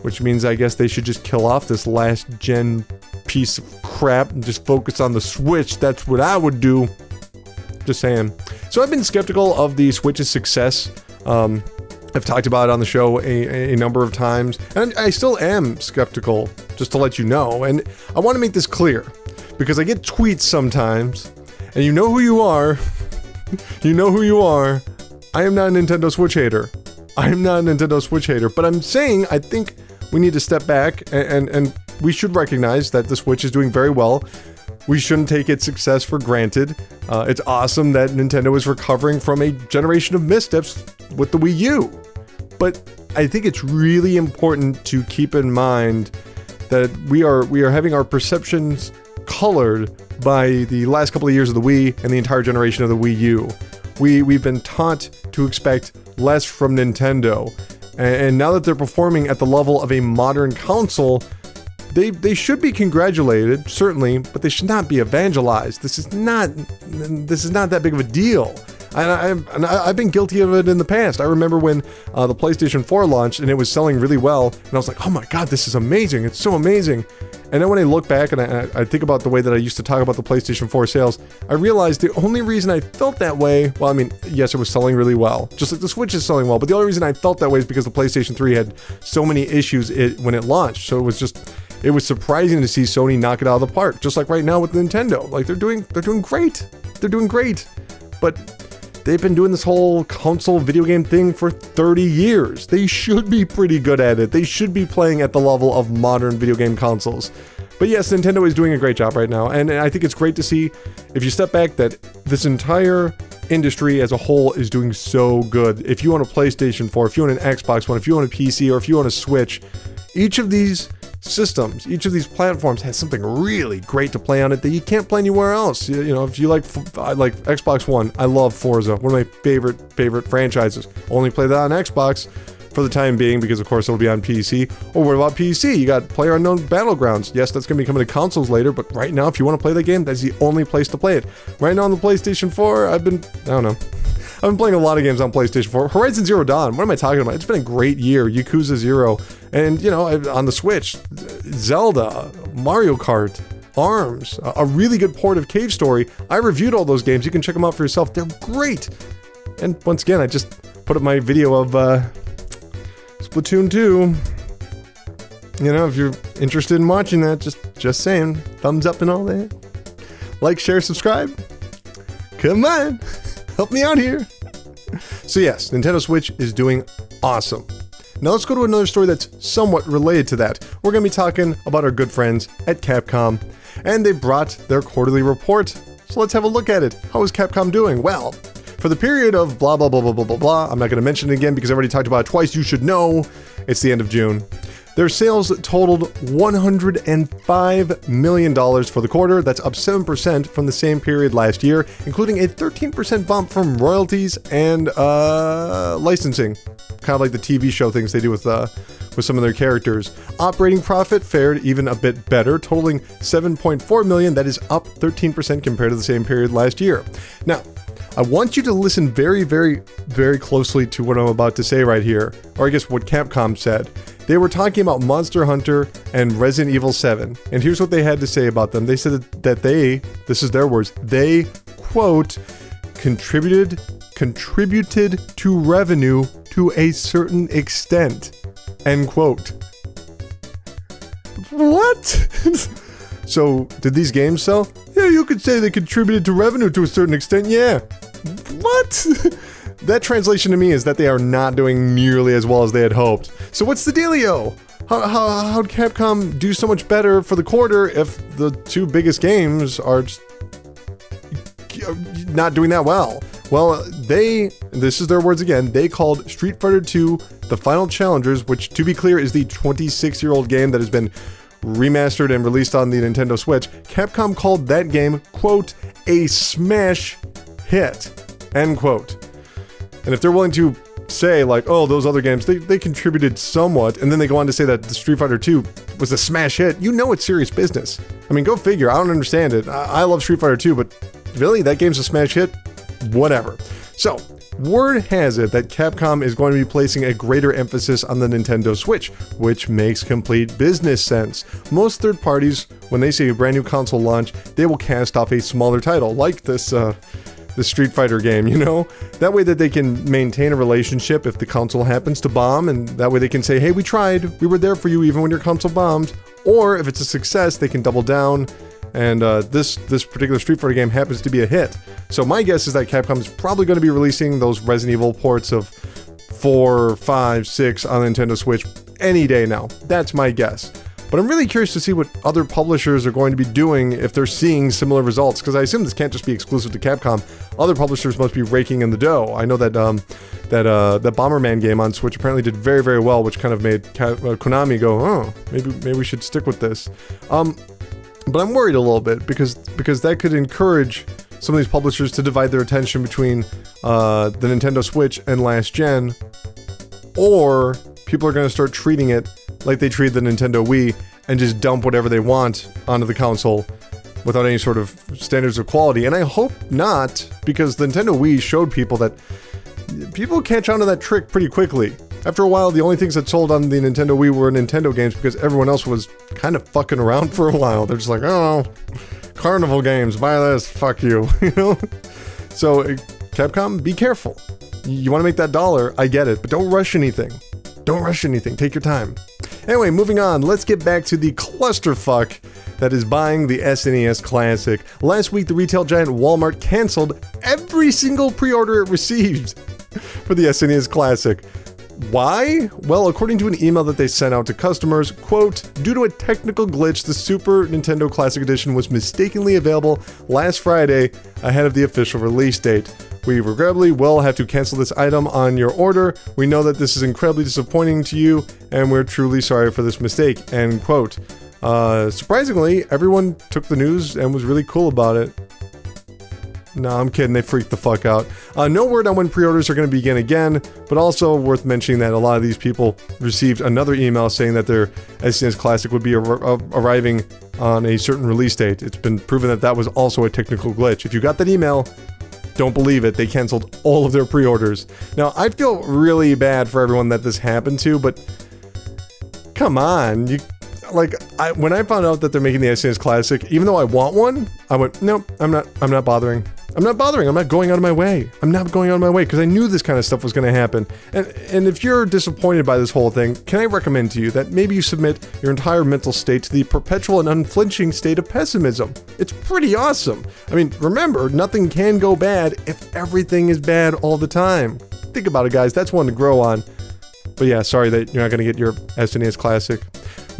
which means I guess they should just kill off this last gen piece of crap and just focus on the Switch. That's what I would do. Just saying. So I've been skeptical of the Switch's success. I've talked about it on the show a number of times, and I still am skeptical, just to let you know. And I want to make this clear, because I get tweets sometimes, and you know who you are. You know who you are. I am not a Nintendo Switch hater. I am not a Nintendo Switch hater, but I'm saying I think we need to step back and we should recognize that the Switch is doing very well. We shouldn't take its success for granted. It's awesome that Nintendo is recovering from a generation of missteps with the Wii U. But I think it's really important to keep in mind that we are having our perceptions colored by the last couple of years of the Wii and the entire generation of the Wii U. We've been taught to expect less from Nintendo, and now that they're performing at the level of a modern console, they should be congratulated, certainly, but they should not be evangelized. This is not that big of a deal. I've been guilty of it in the past. I remember when the PlayStation 4 launched and it was selling really well, and I was like, oh my god, this is amazing, it's so amazing. And then when I look back and I think about the way that I used to talk about the PlayStation 4 sales, I realized the only reason I felt that way, well, I mean, yes, it was selling really well, just like the Switch is selling well, but the only reason I felt that way is because the PlayStation 3 had so many issues when it launched. So it was surprising to see Sony knock it out of the park, just like right now with Nintendo. Like, they're doing great. They're doing great. But they've been doing this whole console video game thing for 30 years. They should be pretty good at it. They should be playing at the level of modern video game consoles. But yes, Nintendo is doing a great job right now, and I think it's great to see, if you step back, that this entire industry as a whole is doing so good. If you own a PlayStation 4, if you own an Xbox One, if you own a PC, or if you own a Switch, each of these systems, each of these platforms has something really great to play on it that you can't play anywhere else. You know, if you like Xbox One, I love Forza, one of my favorite franchises. Only play that on Xbox for the time being, because of course it'll be on PC. Or what about PC? You got PlayerUnknown Battlegrounds. Yes, that's going to be coming to consoles later, but right now, if you want to play the game, that's the only place to play it. Right now on the PlayStation 4, I've been playing a lot of games on PlayStation 4. Horizon Zero Dawn, what am I talking about? It's been a great year. Yakuza 0. And, you know, on the Switch, Zelda, Mario Kart, ARMS, a really good port of Cave Story. I reviewed all those games. You can check them out for yourself. They're great. And once again, I just put up my video of Splatoon 2. You know, if you're interested in watching that, just saying. Thumbs up and all that. Like, share, subscribe. Come on. Help me out here. So yes, Nintendo Switch is doing awesome. Now let's go to another story that's somewhat related to that. We're going to be talking about our good friends at Capcom, and they brought their quarterly report. So let's have a look at it. How is Capcom doing? Well, for the period of blah, blah, blah, blah, blah, blah, blah, I'm not going to mention it again because I already talked about it twice. You should know. It's the end of June. Their sales totaled $105 million for the quarter. That's up 7% from the same period last year, including a 13% bump from royalties and licensing. Kind of like the TV show things they do with some of their characters. Operating profit fared even a bit better, totaling $7.4 million. That is up 13% compared to the same period last year. Now, I want you to listen very, very, very closely to what I'm about to say right here, or I guess what Capcom said. They were talking about Monster Hunter and Resident Evil 7, and here's what they had to say about them. They said that this is their words, they, quote, contributed to revenue to a certain extent, end quote. What? So, did these games sell? Yeah, you could say they contributed to revenue to a certain extent, yeah. What? That translation to me is that they are not doing nearly as well as they had hoped. So what's the dealio? How'd Capcom do so much better for the quarter if the two biggest games are just not doing that well? Well, this is their words again, they called Street Fighter II The Final Challengers, which, to be clear, is the 26-year-old game that has been remastered and released on the Nintendo Switch. Capcom called that game, quote, a smash hit, end quote. And if they're willing to say, like, oh, those other games, they contributed somewhat, and then they go on to say that the Street Fighter 2 was a smash hit, you know it's serious business. I mean, go figure, I don't understand it. I love Street Fighter 2, but really, that game's a smash hit? Whatever. So, word has it that Capcom is going to be placing a greater emphasis on the Nintendo Switch, which makes complete business sense. Most third parties, when they see a brand new console launch, they will cast off a smaller title, like this the Street Fighter game, you know? That way that they can maintain a relationship if the console happens to bomb, and that way they can say, hey, we tried, we were there for you even when your console bombed. Or if it's a success, they can double down, and this particular Street Fighter game happens to be a hit. So my guess is that Capcom is probably going to be releasing those Resident Evil ports of 4, 5, 6 on the Nintendo Switch any day now. That's my guess. But I'm really curious to see what other publishers are going to be doing if they're seeing similar results, because I assume this can't just be exclusive to Capcom. Other publishers must be raking in the dough. I know that that Bomberman game on Switch apparently did very, very well, which kind of made Konami go, oh, maybe we should stick with this. But I'm worried a little bit because that could encourage some of these publishers to divide their attention between the Nintendo Switch and last gen, or people are going to start treating it like they treated the Nintendo Wii and just dump whatever they want onto the console without any sort of standards of quality. And I hope not, because the Nintendo Wii showed people that people catch on to that trick pretty quickly. After a while, the only things that sold on the Nintendo Wii were Nintendo games because everyone else was kind of fucking around for a while. They're just like, oh, carnival games, buy this, fuck you, you know? So, Capcom, be careful. You want to make that dollar, I get it, but don't rush anything. Don't rush anything, take your time. Anyway, moving on, let's get back to the clusterfuck that is buying the SNES Classic. Last week, the retail giant Walmart canceled every single pre-order it received for the SNES Classic. Why? Well, according to an email that they sent out to customers, quote, due to a technical glitch, the Super Nintendo Classic Edition was mistakenly available last Friday ahead of the official release date. We regrettably will have to cancel this item on your order. We know that this is incredibly disappointing to you, and we're truly sorry for this mistake, end quote. Surprisingly, everyone took the news and was really cool about it. No, I'm kidding, they freaked the fuck out. No word on when pre-orders are going to begin again, but also worth mentioning that a lot of these people received another email saying that their SNES Classic would be arriving on a certain release date. It's been proven that that was also a technical glitch. If you got that email, don't believe it, they canceled all of their pre-orders. Now, I feel really bad for everyone that this happened to, but come on, when I found out that they're making the SNES Classic, even though I want one, I went, nope, I'm not bothering. I'm not going out of my way. I'm not going out of my way because I knew this kind of stuff was going to happen. And if you're disappointed by this whole thing, can I recommend to you that maybe you submit your entire mental state to the perpetual and unflinching state of pessimism? It's pretty awesome. I mean, remember, nothing can go bad if everything is bad all the time. Think about it, guys. That's one to grow on. But yeah, sorry that you're not going to get your SNES Classic.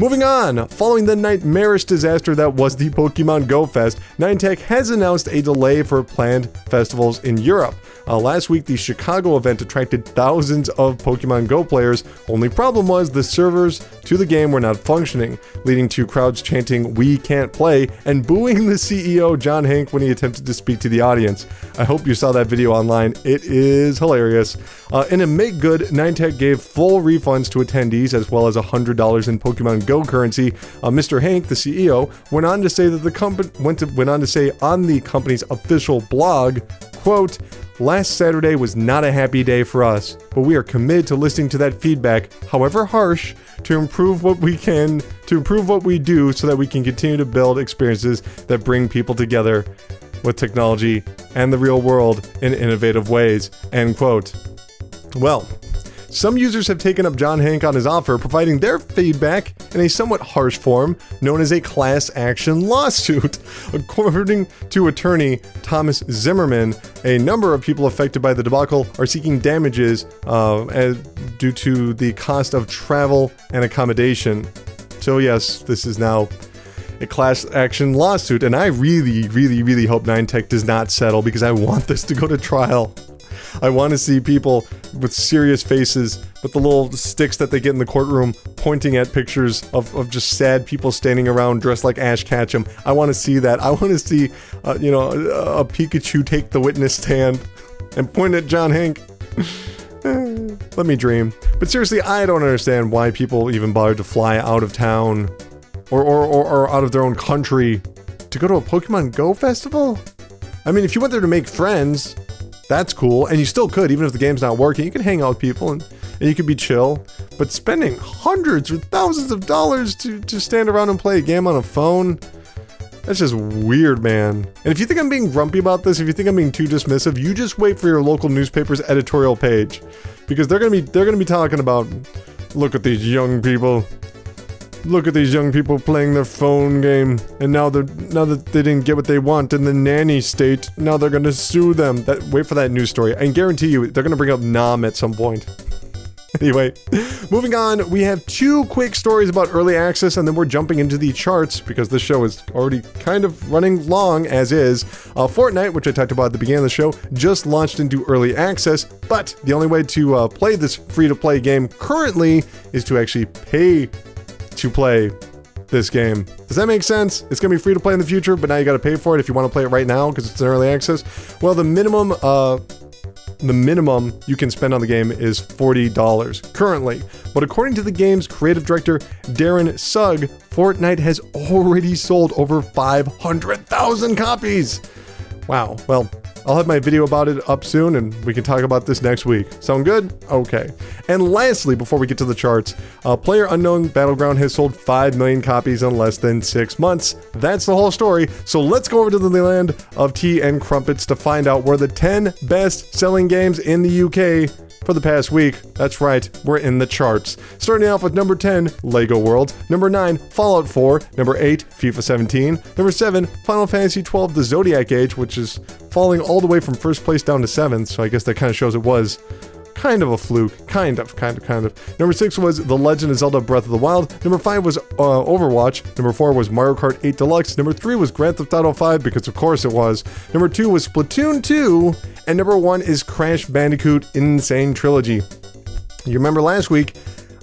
Moving on, following the nightmarish disaster that was the Pokemon Go Fest, Niantic has announced a delay for planned festivals in Europe. Last week, the Chicago event attracted thousands of Pokemon Go players. Only problem was the servers to the game were not functioning, leading to crowds chanting, "We can't play," and booing the CEO, John Hank, when he attempted to speak to the audience. I hope you saw that video online. It is hilarious. In a make good, Niantic gave full refunds to attendees as well as $100 in Pokemon Go currency. Mr. Hank, the CEO, went on to say that the company went on to say on the company's official blog, quote, "Last Saturday was not a happy day for us, but we are committed to listening to that feedback, however harsh, to improve what we do so that we can continue to build experiences that bring people together with technology and the real world in innovative ways," end quote. Well, some users have taken up John Hank on his offer, providing their feedback in a somewhat harsh form known as a class action lawsuit. According to attorney Thomas Zimmerman, a number of people affected by the debacle are seeking damages due to the cost of travel and accommodation. So yes, this is now a class action lawsuit, and I really, really, really hope Niantic does not settle because I want this to go to trial. I want to see people with serious faces, with the little sticks that they get in the courtroom, pointing at pictures of just sad people standing around dressed like Ash Ketchum. I want to see that. I want to see, a Pikachu take the witness stand and point at John Hank. Let me dream. But seriously, I don't understand why people even bother to fly out of town or out of their own country to go to a Pokemon Go festival. I mean, if you went there to make friends, that's cool, and you still could, even if the game's not working. You can hang out with people and you could be chill. But spending hundreds or thousands of dollars to stand around and play a game on a phone, that's just weird, man. And if you think I'm being grumpy about this, if you think I'm being too dismissive, you just wait for your local newspaper's editorial page, because they're gonna be talking about, look at these young people. Look at these young people playing their phone game, and now that they didn't get what they want in the nanny state, now they're gonna sue them. Wait for that news story. I can guarantee you they're gonna bring up Nom at some point. Anyway, moving on, we have two quick stories about early access, and then we're jumping into the charts because this show is already kind of running long as is. Fortnite, which I talked about at the beginning of the show, just launched into early access, but the only way to play this free-to-play game currently is to actually pay to play this game. Does that make sense? It's gonna be free to play in the future, but now you gotta pay for it if you want to play it right now because it's in early access. Well, the minimum you can spend on the game is $40 currently. But according to the game's creative director, Darren Sugg, Fortnite has already sold over 500,000 copies. Wow. Well, I'll have my video about it up soon, and we can talk about this next week. Sound good? Okay. And lastly, before we get to the charts, PlayerUnknown Battleground has sold 5 million copies in less than 6 months. That's the whole story. So let's go over to the land of tea and crumpets to find out where the 10 best-selling games in the UK for the past week. That's right, we're in the charts. Starting off with number 10, Lego World. Number 9, Fallout 4. Number 8, FIFA 17. Number 7, Final Fantasy 12, The Zodiac Age, which is falling all the way from first place down to 7th, so I guess that kind of shows it was kind of a fluke. Kind of. Number 6 was The Legend of Zelda Breath of the Wild. Number 5 was Overwatch. Number 4 was Mario Kart 8 Deluxe. Number 3 was Grand Theft Auto 5, because of course it was. Number 2 was Splatoon 2. And number 1 is Crash Bandicoot Insane Trilogy. You remember last week,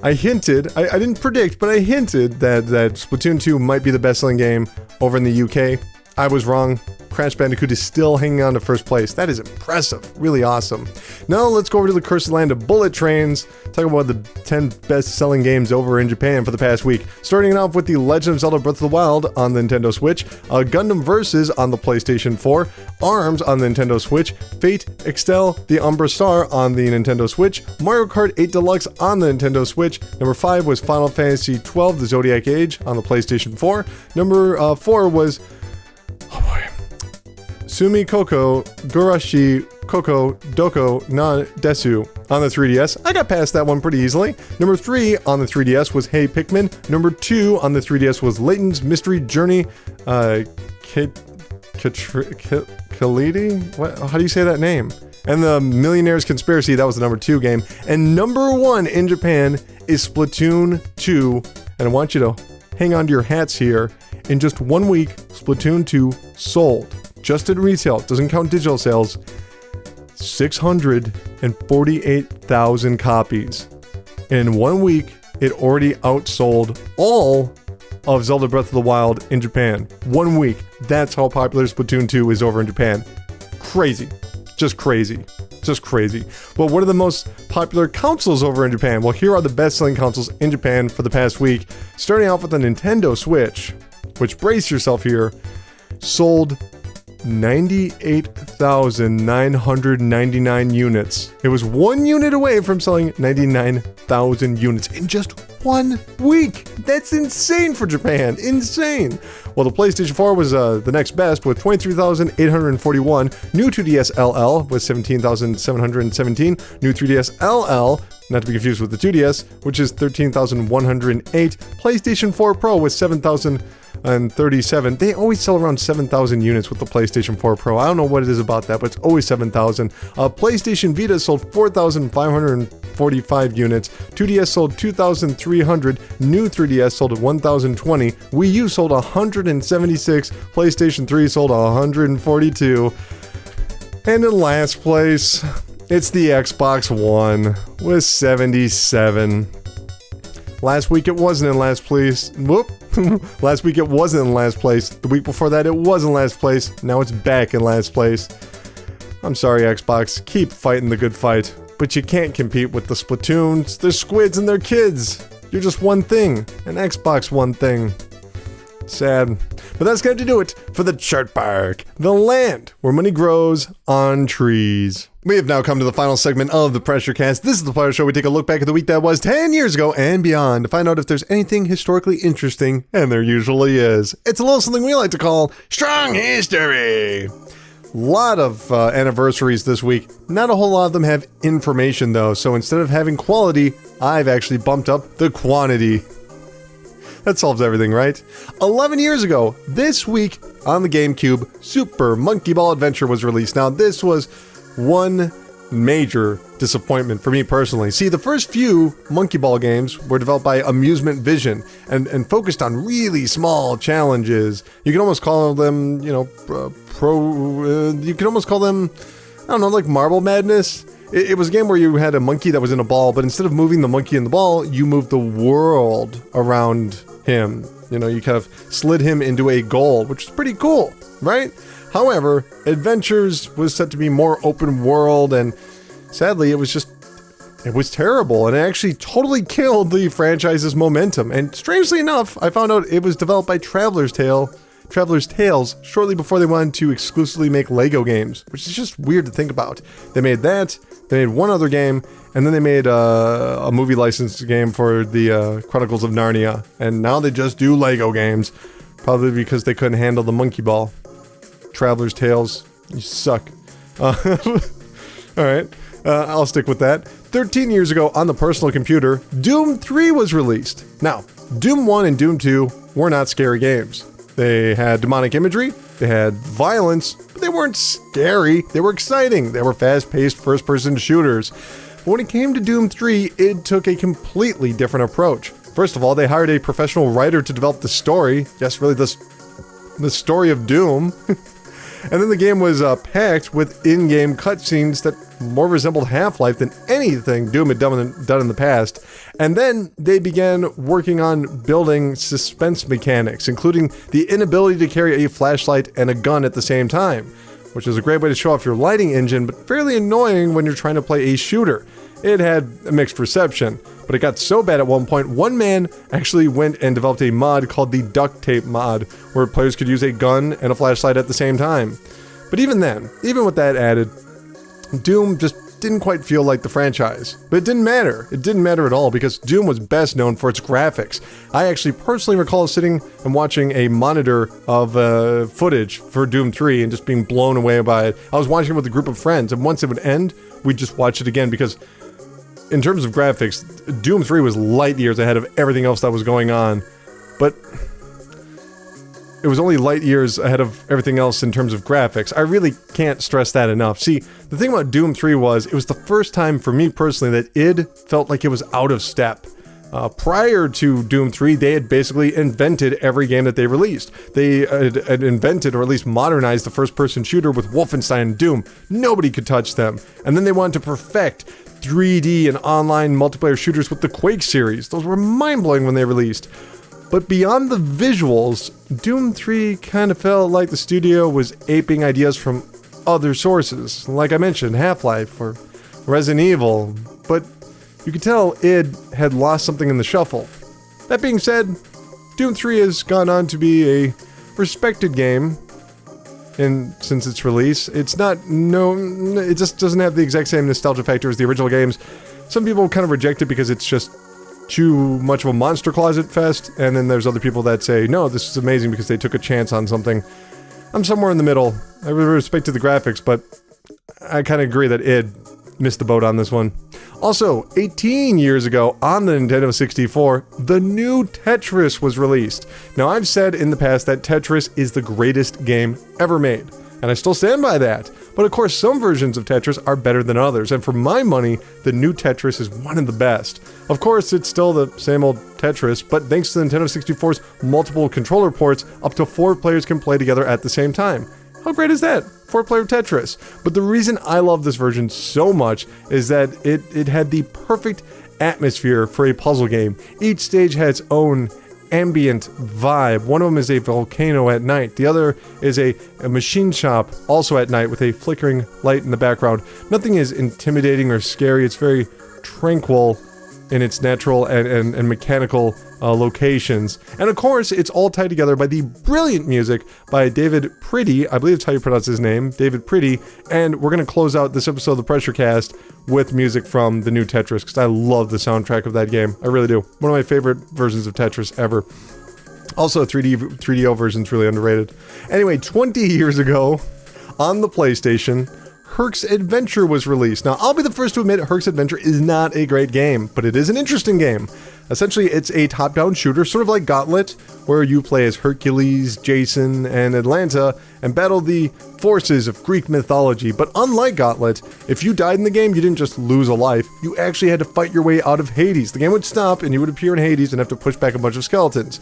I hinted, I didn't predict, but I hinted that Splatoon 2 might be the best-selling game over in the UK. I was wrong. Crash Bandicoot is still hanging on to first place. That is impressive. Really awesome. Now let's go over to the cursed land of bullet trains. Talk about the 10 best-selling games over in Japan for the past week. Starting off with The Legend of Zelda Breath of the Wild on the Nintendo Switch, Gundam Versus on the PlayStation 4, ARMS on the Nintendo Switch, Fate Extel The Umbra Star on the Nintendo Switch, Mario Kart 8 Deluxe on the Nintendo Switch. Number 5 was Final Fantasy 12 The Zodiac Age on the PlayStation 4. Number 4 was Sumi Koko Gurashi Koko Doko na Desu on the 3DS. I got past that one pretty easily. Number 3 on the 3DS was Hey Pikmin. Number 2 on the 3DS was Layton's Mystery Journey. Khalidi? What? How do you say that name? And the Millionaire's Conspiracy, that was the number 2 game. And number 1 in Japan is Splatoon 2. And I want you to hang on to your hats here. In just 1 week, Splatoon 2 sold, just in retail, doesn't count digital sales, 648,000 copies. In 1 week, it already outsold all of Zelda Breath of the Wild in Japan. 1 week. That's how popular Splatoon 2 is over in Japan. Crazy. Just crazy. Just crazy. Well, what are the most popular consoles over in Japan? Well, here are the best-selling consoles in Japan for the past week. Starting off with the Nintendo Switch, which, brace yourself here, sold 98,999 units. It was 1 unit away from selling 99,000 units in just 1 week. That's insane for Japan. Insane. Well, the PlayStation 4 was the next best with 23,841. New 2DS LL was 17,717. New 3DS LL, not to be confused with the 2DS, which is 13,108. PlayStation 4 Pro was 7,037. They always sell around 7,000 units with the PlayStation 4 Pro. I don't know what it is about that, but it's always 7,000. PlayStation Vita sold 4,545 units. 2DS sold 2,300. New 3DS sold 1,020. Wii U sold 176. PlayStation 3 sold 142. And in last place, it's the Xbox One with 77. Last week it wasn't in last place. Whoop. Last week it wasn't in last place. The week before that it was in last place. Now it's back in last place. I'm sorry, Xbox. Keep fighting the good fight. But you can't compete with the Splatoons, the Squids, and their kids. You're just one thing. An Xbox one thing. Sad. But that's going to do it for the Chart Park, the land where money grows on trees. We have now come to the final segment of the Pressure Cast. This is the part of the show we take a look back at the week that was 10 years ago and beyond to find out if there's anything historically interesting, and there usually is. It's a little something we like to call Strong History. Lot of anniversaries this week. Not a whole lot of them have information though, so instead of having quality, I've actually bumped up the quantity. That solves everything, right? 11 years ago, this week on the GameCube, Super Monkey Ball Adventure was released. Now, this was one major disappointment for me personally. See, the first few Monkey Ball games were developed by Amusement Vision and focused on really small challenges. You can almost call them, you can almost call them, I don't know, like Marble Madness. It was a game where you had a monkey that was in a ball, but instead of moving the monkey in the ball, you moved the world around him. You know, you kind of slid him into a goal, which is pretty cool, right? However, Adventures was set to be more open world, and sadly, it was terrible, and it actually totally killed the franchise's momentum. And strangely enough, I found out it was developed by Traveler's Tales shortly before they wanted to exclusively make Lego games, which is just weird to think about. They made that, they made one other game, and then they made a movie license game for the Chronicles of Narnia, and now they just do Lego games, probably because they couldn't handle the monkey ball. Traveler's Tales, you suck. Alright, I'll stick with that. 13 years ago on the personal computer, Doom 3 was released. Now, Doom 1 and Doom 2 were not scary games. They had demonic imagery, they had violence, but they weren't scary, they were exciting, they were fast-paced first-person shooters. But when it came to Doom 3, it took a completely different approach. First of all, they hired a professional writer to develop the story. Yes, really, the story of Doom. And then the game was packed with in-game cutscenes that more resembled Half-Life than anything Doom had done in the past. And then they began working on building suspense mechanics, including the inability to carry a flashlight and a gun at the same time, which is a great way to show off your lighting engine, but fairly annoying when you're trying to play a shooter. It had a mixed reception, but it got so bad at one point, one man actually went and developed a mod called the Duct Tape mod, where players could use a gun and a flashlight at the same time. But even then, even with that added, Doom just didn't quite feel like the franchise. But it didn't matter. It didn't matter at all because Doom was best known for its graphics. I actually personally recall sitting and watching a monitor of footage for Doom 3 and just being blown away by it. I was watching it with a group of friends, and once it would end, we'd just watch it again because in terms of graphics, Doom 3 was light years ahead of everything else that was going on. But it was only light years ahead of everything else in terms of graphics. I really can't stress that enough. See, the thing about Doom 3 was, it was the first time for me personally that id felt like it was out of step. Prior to Doom 3, they had basically invented every game that they released. They had invented, or at least modernized, the first-person shooter with Wolfenstein and Doom. Nobody could touch them. And then they wanted to perfect 3D and online multiplayer shooters with the Quake series. Those were mind-blowing when they released. But beyond the visuals, Doom 3 kind of felt like the studio was aping ideas from other sources. Like I mentioned, Half-Life or Resident Evil. But you could tell id had lost something in the shuffle. That being said, Doom 3 has gone on to be a respected game, and since its release, it just doesn't have the exact same nostalgia factor as the original games. Some people kind of reject it because it's just too much of a monster closet fest, and then there's other people that say, no, this is amazing because they took a chance on something. I'm somewhere in the middle. I really respect to the graphics, but I kind of agree that id missed the boat on this one. Also, 18 years ago on the Nintendo 64, the new Tetris was released. Now, I've said in the past that Tetris is the greatest game ever made, and I still stand by that. But of course, some versions of Tetris are better than others, and for my money, the new Tetris is one of the best. Of course, it's still the same old Tetris, but thanks to the Nintendo 64's multiple controller ports, up to 4 players can play together at the same time. How great is that? 4-player Tetris. But the reason I love this version so much is that it had the perfect atmosphere for a puzzle game. Each stage had its own ambient vibe. One of them is a volcano at night. The other is a machine shop, also at night, with a flickering light in the background. Nothing is intimidating or scary. It's very tranquil in its natural and mechanical locations. And of course, it's all tied together by the brilliant music by David Pretty. I believe that's how you pronounce his name, David Pretty. And we're going to close out this episode of the Pressure Cast with music from the new Tetris, because I love the soundtrack of that game. I really do. One of my favorite versions of Tetris ever. Also, 3DO version's really underrated. Anyway, 20 years ago, on the PlayStation, Herc's Adventure was released. Now, I'll be the first to admit Herc's Adventure is not a great game, but it is an interesting game. Essentially, it's a top-down shooter, sort of like Gauntlet, where you play as Hercules, Jason, and Atlanta, and battle the forces of Greek mythology. But unlike Gauntlet, if you died in the game, you didn't just lose a life, you actually had to fight your way out of Hades. The game would stop, and you would appear in Hades and have to push back a bunch of skeletons.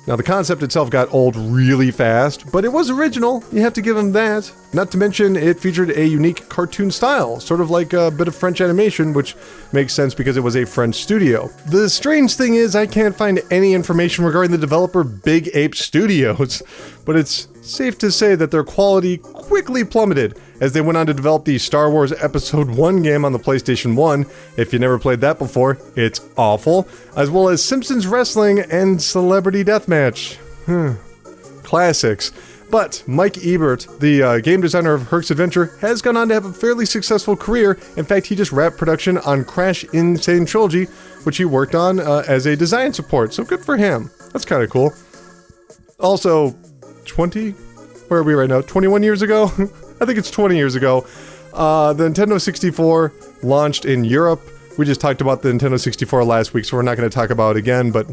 Now, the concept itself got old really fast, but it was original. You have to give them that. Not to mention, it featured a unique cartoon style, sort of like a bit of French animation, which makes sense because it was a French studio. The strange thing is, I can't find any information regarding the developer Big Ape Studios, but it's safe to say that their quality quickly plummeted as they went on to develop the Star Wars Episode 1 game on the PlayStation 1. If you never played that before, it's awful. As well as Simpsons Wrestling and Celebrity Deathmatch. Classics. But Mike Ebert, the game designer of Herc's Adventure, has gone on to have a fairly successful career. In fact, he just wrapped production on Crash Insane Trilogy, which he worked on as a design support, so good for him. That's kind of cool. Also, where are we right now? 21 years ago? I think it's 20 years ago. The Nintendo 64 launched in Europe. We just talked about the Nintendo 64 last week, so we're not going to talk about it again, but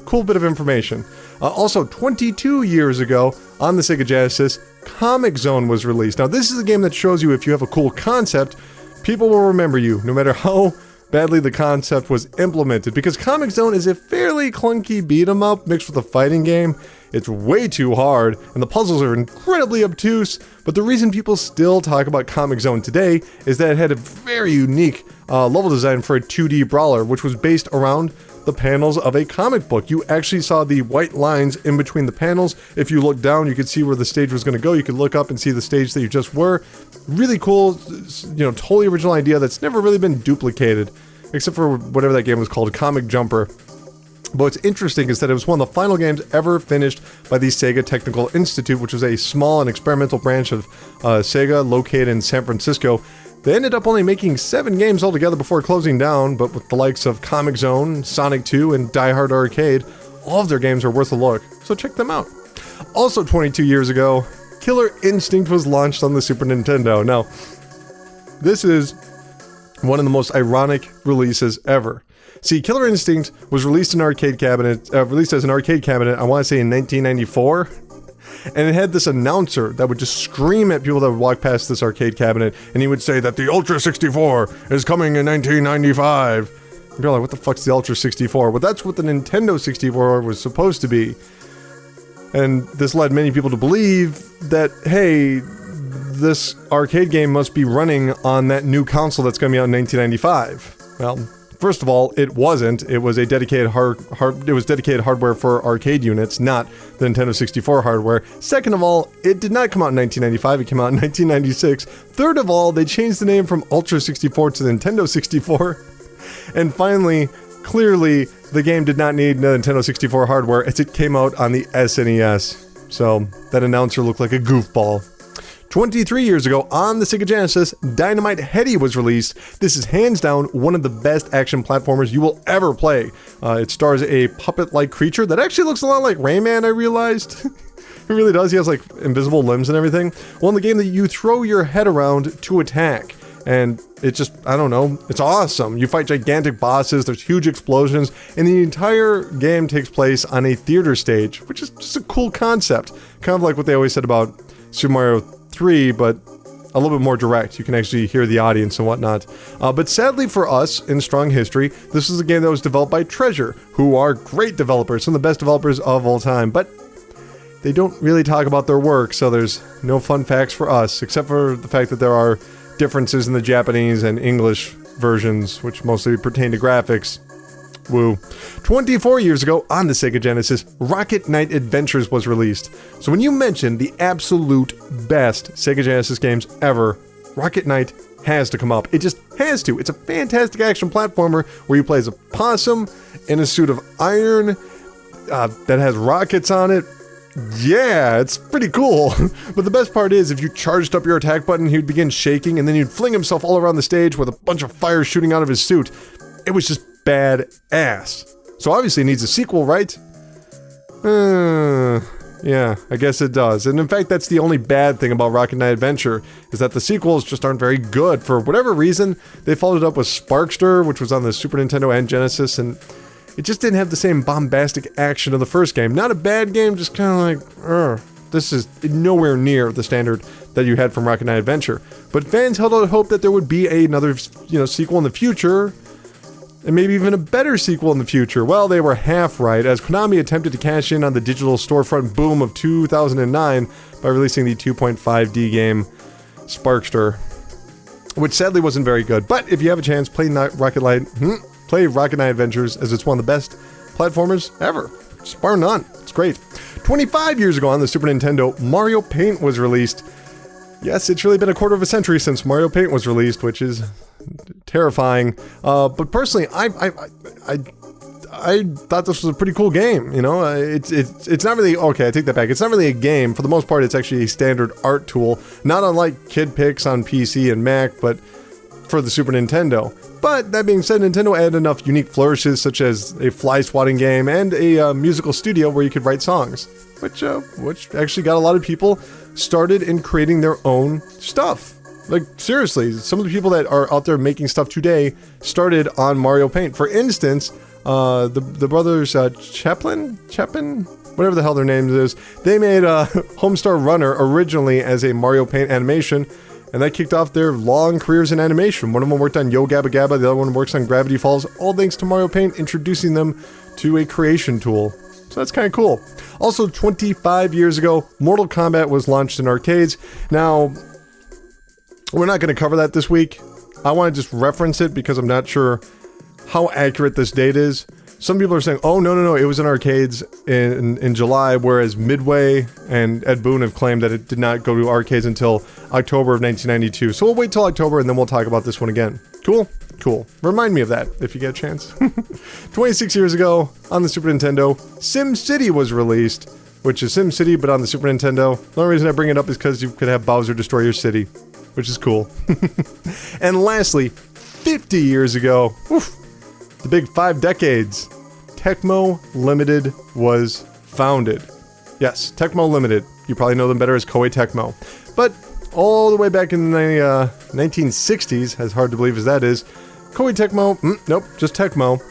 cool bit of information. Also, 22 years ago, on the Sega Genesis, Comic Zone was released. Now, this is a game that shows you if you have a cool concept, people will remember you, no matter how badly the concept was implemented, because Comic Zone is a fairly clunky beat-em-up mixed with a fighting game. It's way too hard, and the puzzles are incredibly obtuse, but the reason people still talk about Comic Zone today is that it had a very unique level design for a 2D brawler, which was based around the panels of a comic book. You actually saw the white lines in between the panels. If you look down, you could see where the stage was going to go. You could look up and see the stage that you just were. Really cool, totally original idea that's never really been duplicated, except for whatever that game was called, Comic Jumper. But what's interesting is that it was one of the final games ever finished by the Sega Technical Institute, which was a small and experimental branch of Sega located in San Francisco. They ended up only making 7 games altogether before closing down, but with the likes of Comic Zone, Sonic 2, and Die Hard Arcade, all of their games are worth a look, so check them out. Also 22 years ago, Killer Instinct was launched on the Super Nintendo. Now, this is one of the most ironic releases ever. See, Killer Instinct was released as an arcade cabinet, I want to say in 1994. And it had this announcer that would just scream at people that would walk past this arcade cabinet, and he would say that the Ultra 64 is coming in 1995. You're like, what the fuck's the Ultra 64? Well, that's what the Nintendo 64 was supposed to be. And this led many people to believe that, hey, this arcade game must be running on that new console that's going to be out in 1995. Well, first of all, it wasn't. It was a dedicated dedicated hardware for arcade units, not the Nintendo 64 hardware. Second of all, it did not come out in 1995. It came out in 1996. Third of all, they changed the name from Ultra 64 to the Nintendo 64. And finally, clearly, the game did not need Nintendo 64 hardware as it came out on the SNES. So that announcer looked like a goofball. 23 years ago, on the Sega Genesis, Dynamite Headdy was released. This is hands down one of the best action platformers you will ever play. It stars a puppet-like creature that actually looks a lot like Rayman, I realized. It really does. He has like invisible limbs and everything. Well, in the game that you throw your head around to attack. And it just, I don't know, it's awesome. You fight gigantic bosses, there's huge explosions, and the entire game takes place on a theater stage, which is just a cool concept. Kind of like what they always said about Super Mario 3, but a little bit more direct. You can actually hear the audience and whatnot. But sadly for us, in strong history, this is a game that was developed by Treasure, who are great developers, some of the best developers of all time, but they don't really talk about their work, so there's no fun facts for us, except for the fact that there are differences in the Japanese and English versions, which mostly pertain to graphics. Woo. 24 years ago, on the Sega Genesis, Rocket Knight Adventures was released. So when you mention the absolute best Sega Genesis games ever, Rocket Knight has to come up. It just has to. It's a fantastic action platformer where you play as a possum in a suit of iron that has rockets on it. Yeah, it's pretty cool. But the best part is, if you charged up your attack button, he would begin shaking, and then he'd fling himself all around the stage with a bunch of fire shooting out of his suit. It was just badass. So obviously it needs a sequel, right? Yeah, I guess it does. And in fact, that's the only bad thing about Rocket Knight Adventure, is that the sequels just aren't very good. For whatever reason, they followed it up with Sparkster, which was on the Super Nintendo and Genesis, and it just didn't have the same bombastic action of the first game. Not a bad game, just kind of like, this is nowhere near the standard that you had from Rocket Knight Adventure. But fans held out hope that there would be another, sequel in the future, and maybe even a better sequel in the future. Well, they were half right, as Konami attempted to cash in on the digital storefront boom of 2009 by releasing the 2.5D game Sparkster, which sadly wasn't very good. But if you have a chance, play Rocket Knight Adventures, as it's one of the best platformers ever. Just bar none. It's great. 25 years ago on the Super Nintendo, Mario Paint was released. Yes, it's really been a quarter of a century since Mario Paint was released, which is terrifying. But personally, I thought this was a pretty cool game. It's not really, okay, I take that back. It's not really a game. For the most part, it's actually a standard art tool, not unlike Kid Pix on PC and Mac, but for the Super Nintendo. But that being said, Nintendo added enough unique flourishes, such as a fly swatting game and a musical studio where you could write songs, which actually got a lot of people started in creating their own stuff. Like, seriously, some of the people that are out there making stuff today started on Mario Paint. For instance, the brothers Chapin, whatever the hell their names is, they made Homestar Runner originally as a Mario Paint animation, and that kicked off their long careers in animation. One of them worked on Yo Gabba Gabba, the other one works on Gravity Falls, all thanks to Mario Paint introducing them to a creation tool. So that's kind of cool. Also, 25 years ago, Mortal Kombat was launched in arcades. Now, we're not going to cover that this week. I want to just reference it because I'm not sure how accurate this date is. Some people are saying, oh, no, it was in arcades in July, whereas Midway and Ed Boon have claimed that it did not go to arcades until October of 1992. So we'll wait till October and then we'll talk about this one again. Cool? Cool. Remind me of that if you get a chance. 26 years ago, on the Super Nintendo, SimCity was released, which is SimCity, but on the Super Nintendo. The only reason I bring it up is because you could have Bowser destroy your city, which is cool. And lastly, 50 years ago, the big 5 decades, Tecmo Limited was founded. Yes, Tecmo Limited. You probably know them better as Koei Tecmo. But all the way back in the 1960s, as hard to believe as that is, Koei Tecmo, nope, just Tecmo,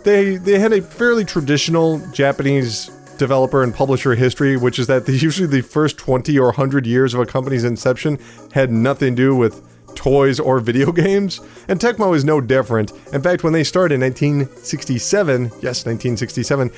they had a fairly traditional Japanese developer and publisher history, which is that usually the first 20 or 100 years of a company's inception had nothing to do with toys or video games, and Tecmo is no different. In fact, when they started in 1967, yes, 1967,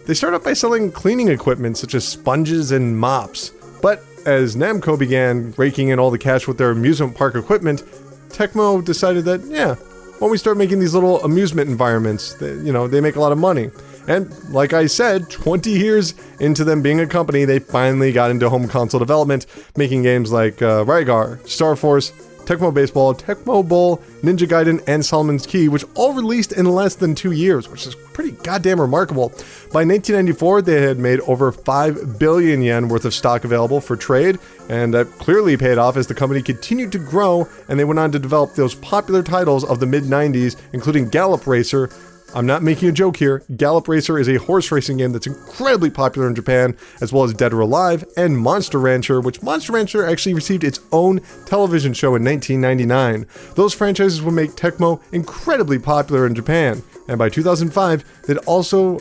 they started by selling cleaning equipment such as sponges and mops. But as Namco began raking in all the cash with their amusement park equipment, Tecmo decided that, yeah, why don't we start making these little amusement environments? They make a lot of money. And like I said, 20 years into them being a company, they finally got into home console development, making games like Rygar, Star Force, Tecmo Baseball, Tecmo Bowl, Ninja Gaiden, and Solomon's Key, which all released in less than 2 years, which is pretty goddamn remarkable. By 1994, they had made over 5 billion yen worth of stock available for trade, and that clearly paid off as the company continued to grow, and they went on to develop those popular titles of the mid-90s, including Gallop Racer. I'm not making a joke here. Gallop Racer is a horse racing game that's incredibly popular in Japan, as well as Dead or Alive and Monster Rancher, which Monster Rancher actually received its own television show in 1999. Those franchises would make Tecmo incredibly popular in Japan, and by 2005, they'd also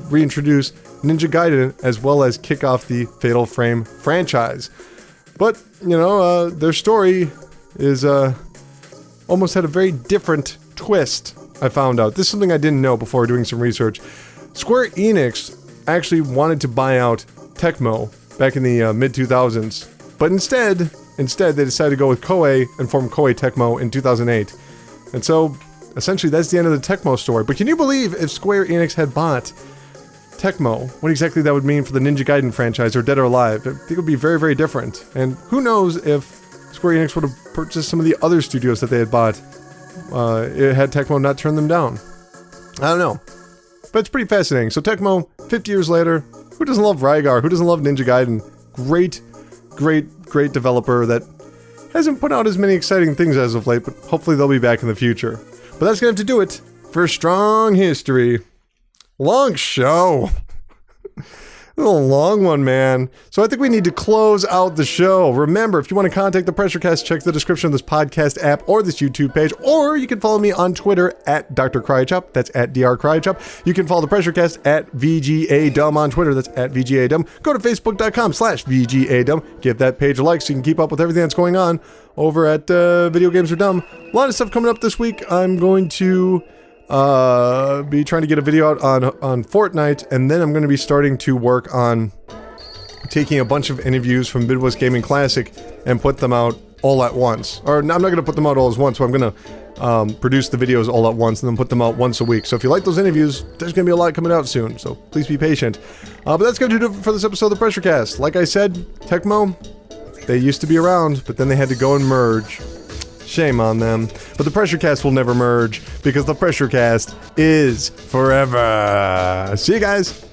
reintroduce Ninja Gaiden as well as kick off the Fatal Frame franchise. But, their story is almost had a very different twist. I found out. This is something I didn't know before doing some research. Square Enix actually wanted to buy out Tecmo back in the mid-2000s, but instead they decided to go with Koei and form Koei Tecmo in 2008. And so, essentially, that's the end of the Tecmo story. But can you believe if Square Enix had bought Tecmo, what exactly that would mean for the Ninja Gaiden franchise or Dead or Alive? I think it would be very, very different. And who knows if Square Enix would have purchased some of the other studios that they had bought. It had Tecmo not turned them down. I don't know. But it's pretty fascinating. So Tecmo, 50 years later, who doesn't love Rygar? Who doesn't love Ninja Gaiden? Great developer that hasn't put out as many exciting things as of late, but hopefully they'll be back in the future. But that's going to have to do it for Strong History. Long show. A long one, man. So I think we need to close out the show. Remember, if you want to contact the PRESSURECAST, check the description of this podcast app or this YouTube page, or you can follow me on Twitter at Dr. Crychop. That's at Dr. Crychop. You can follow the PRESSURECAST at VGADumb on Twitter. That's at VGADumb. Go to Facebook.com/VGADumb. Give that page a like so you can keep up with everything that's going on over at Video Games Are Dumb. A lot of stuff coming up this week. I'm going to be trying to get a video out on Fortnite, and then I'm going to be starting to work on taking a bunch of interviews from Midwest Gaming Classic and put them out all at once. Or I'm not going to put them out all at once, so I'm going to produce the videos all at once and then put them out once a week. So if you like those interviews, there's going to be a lot coming out soon, so please be patient. But that's going to do it for this episode of the PRESSURECAST. Like I said, Tecmo, they used to be around, but then they had to go and merge. Shame on them. But the PRESSURECAST will never merge, because the PRESSURECAST is forever. See you guys!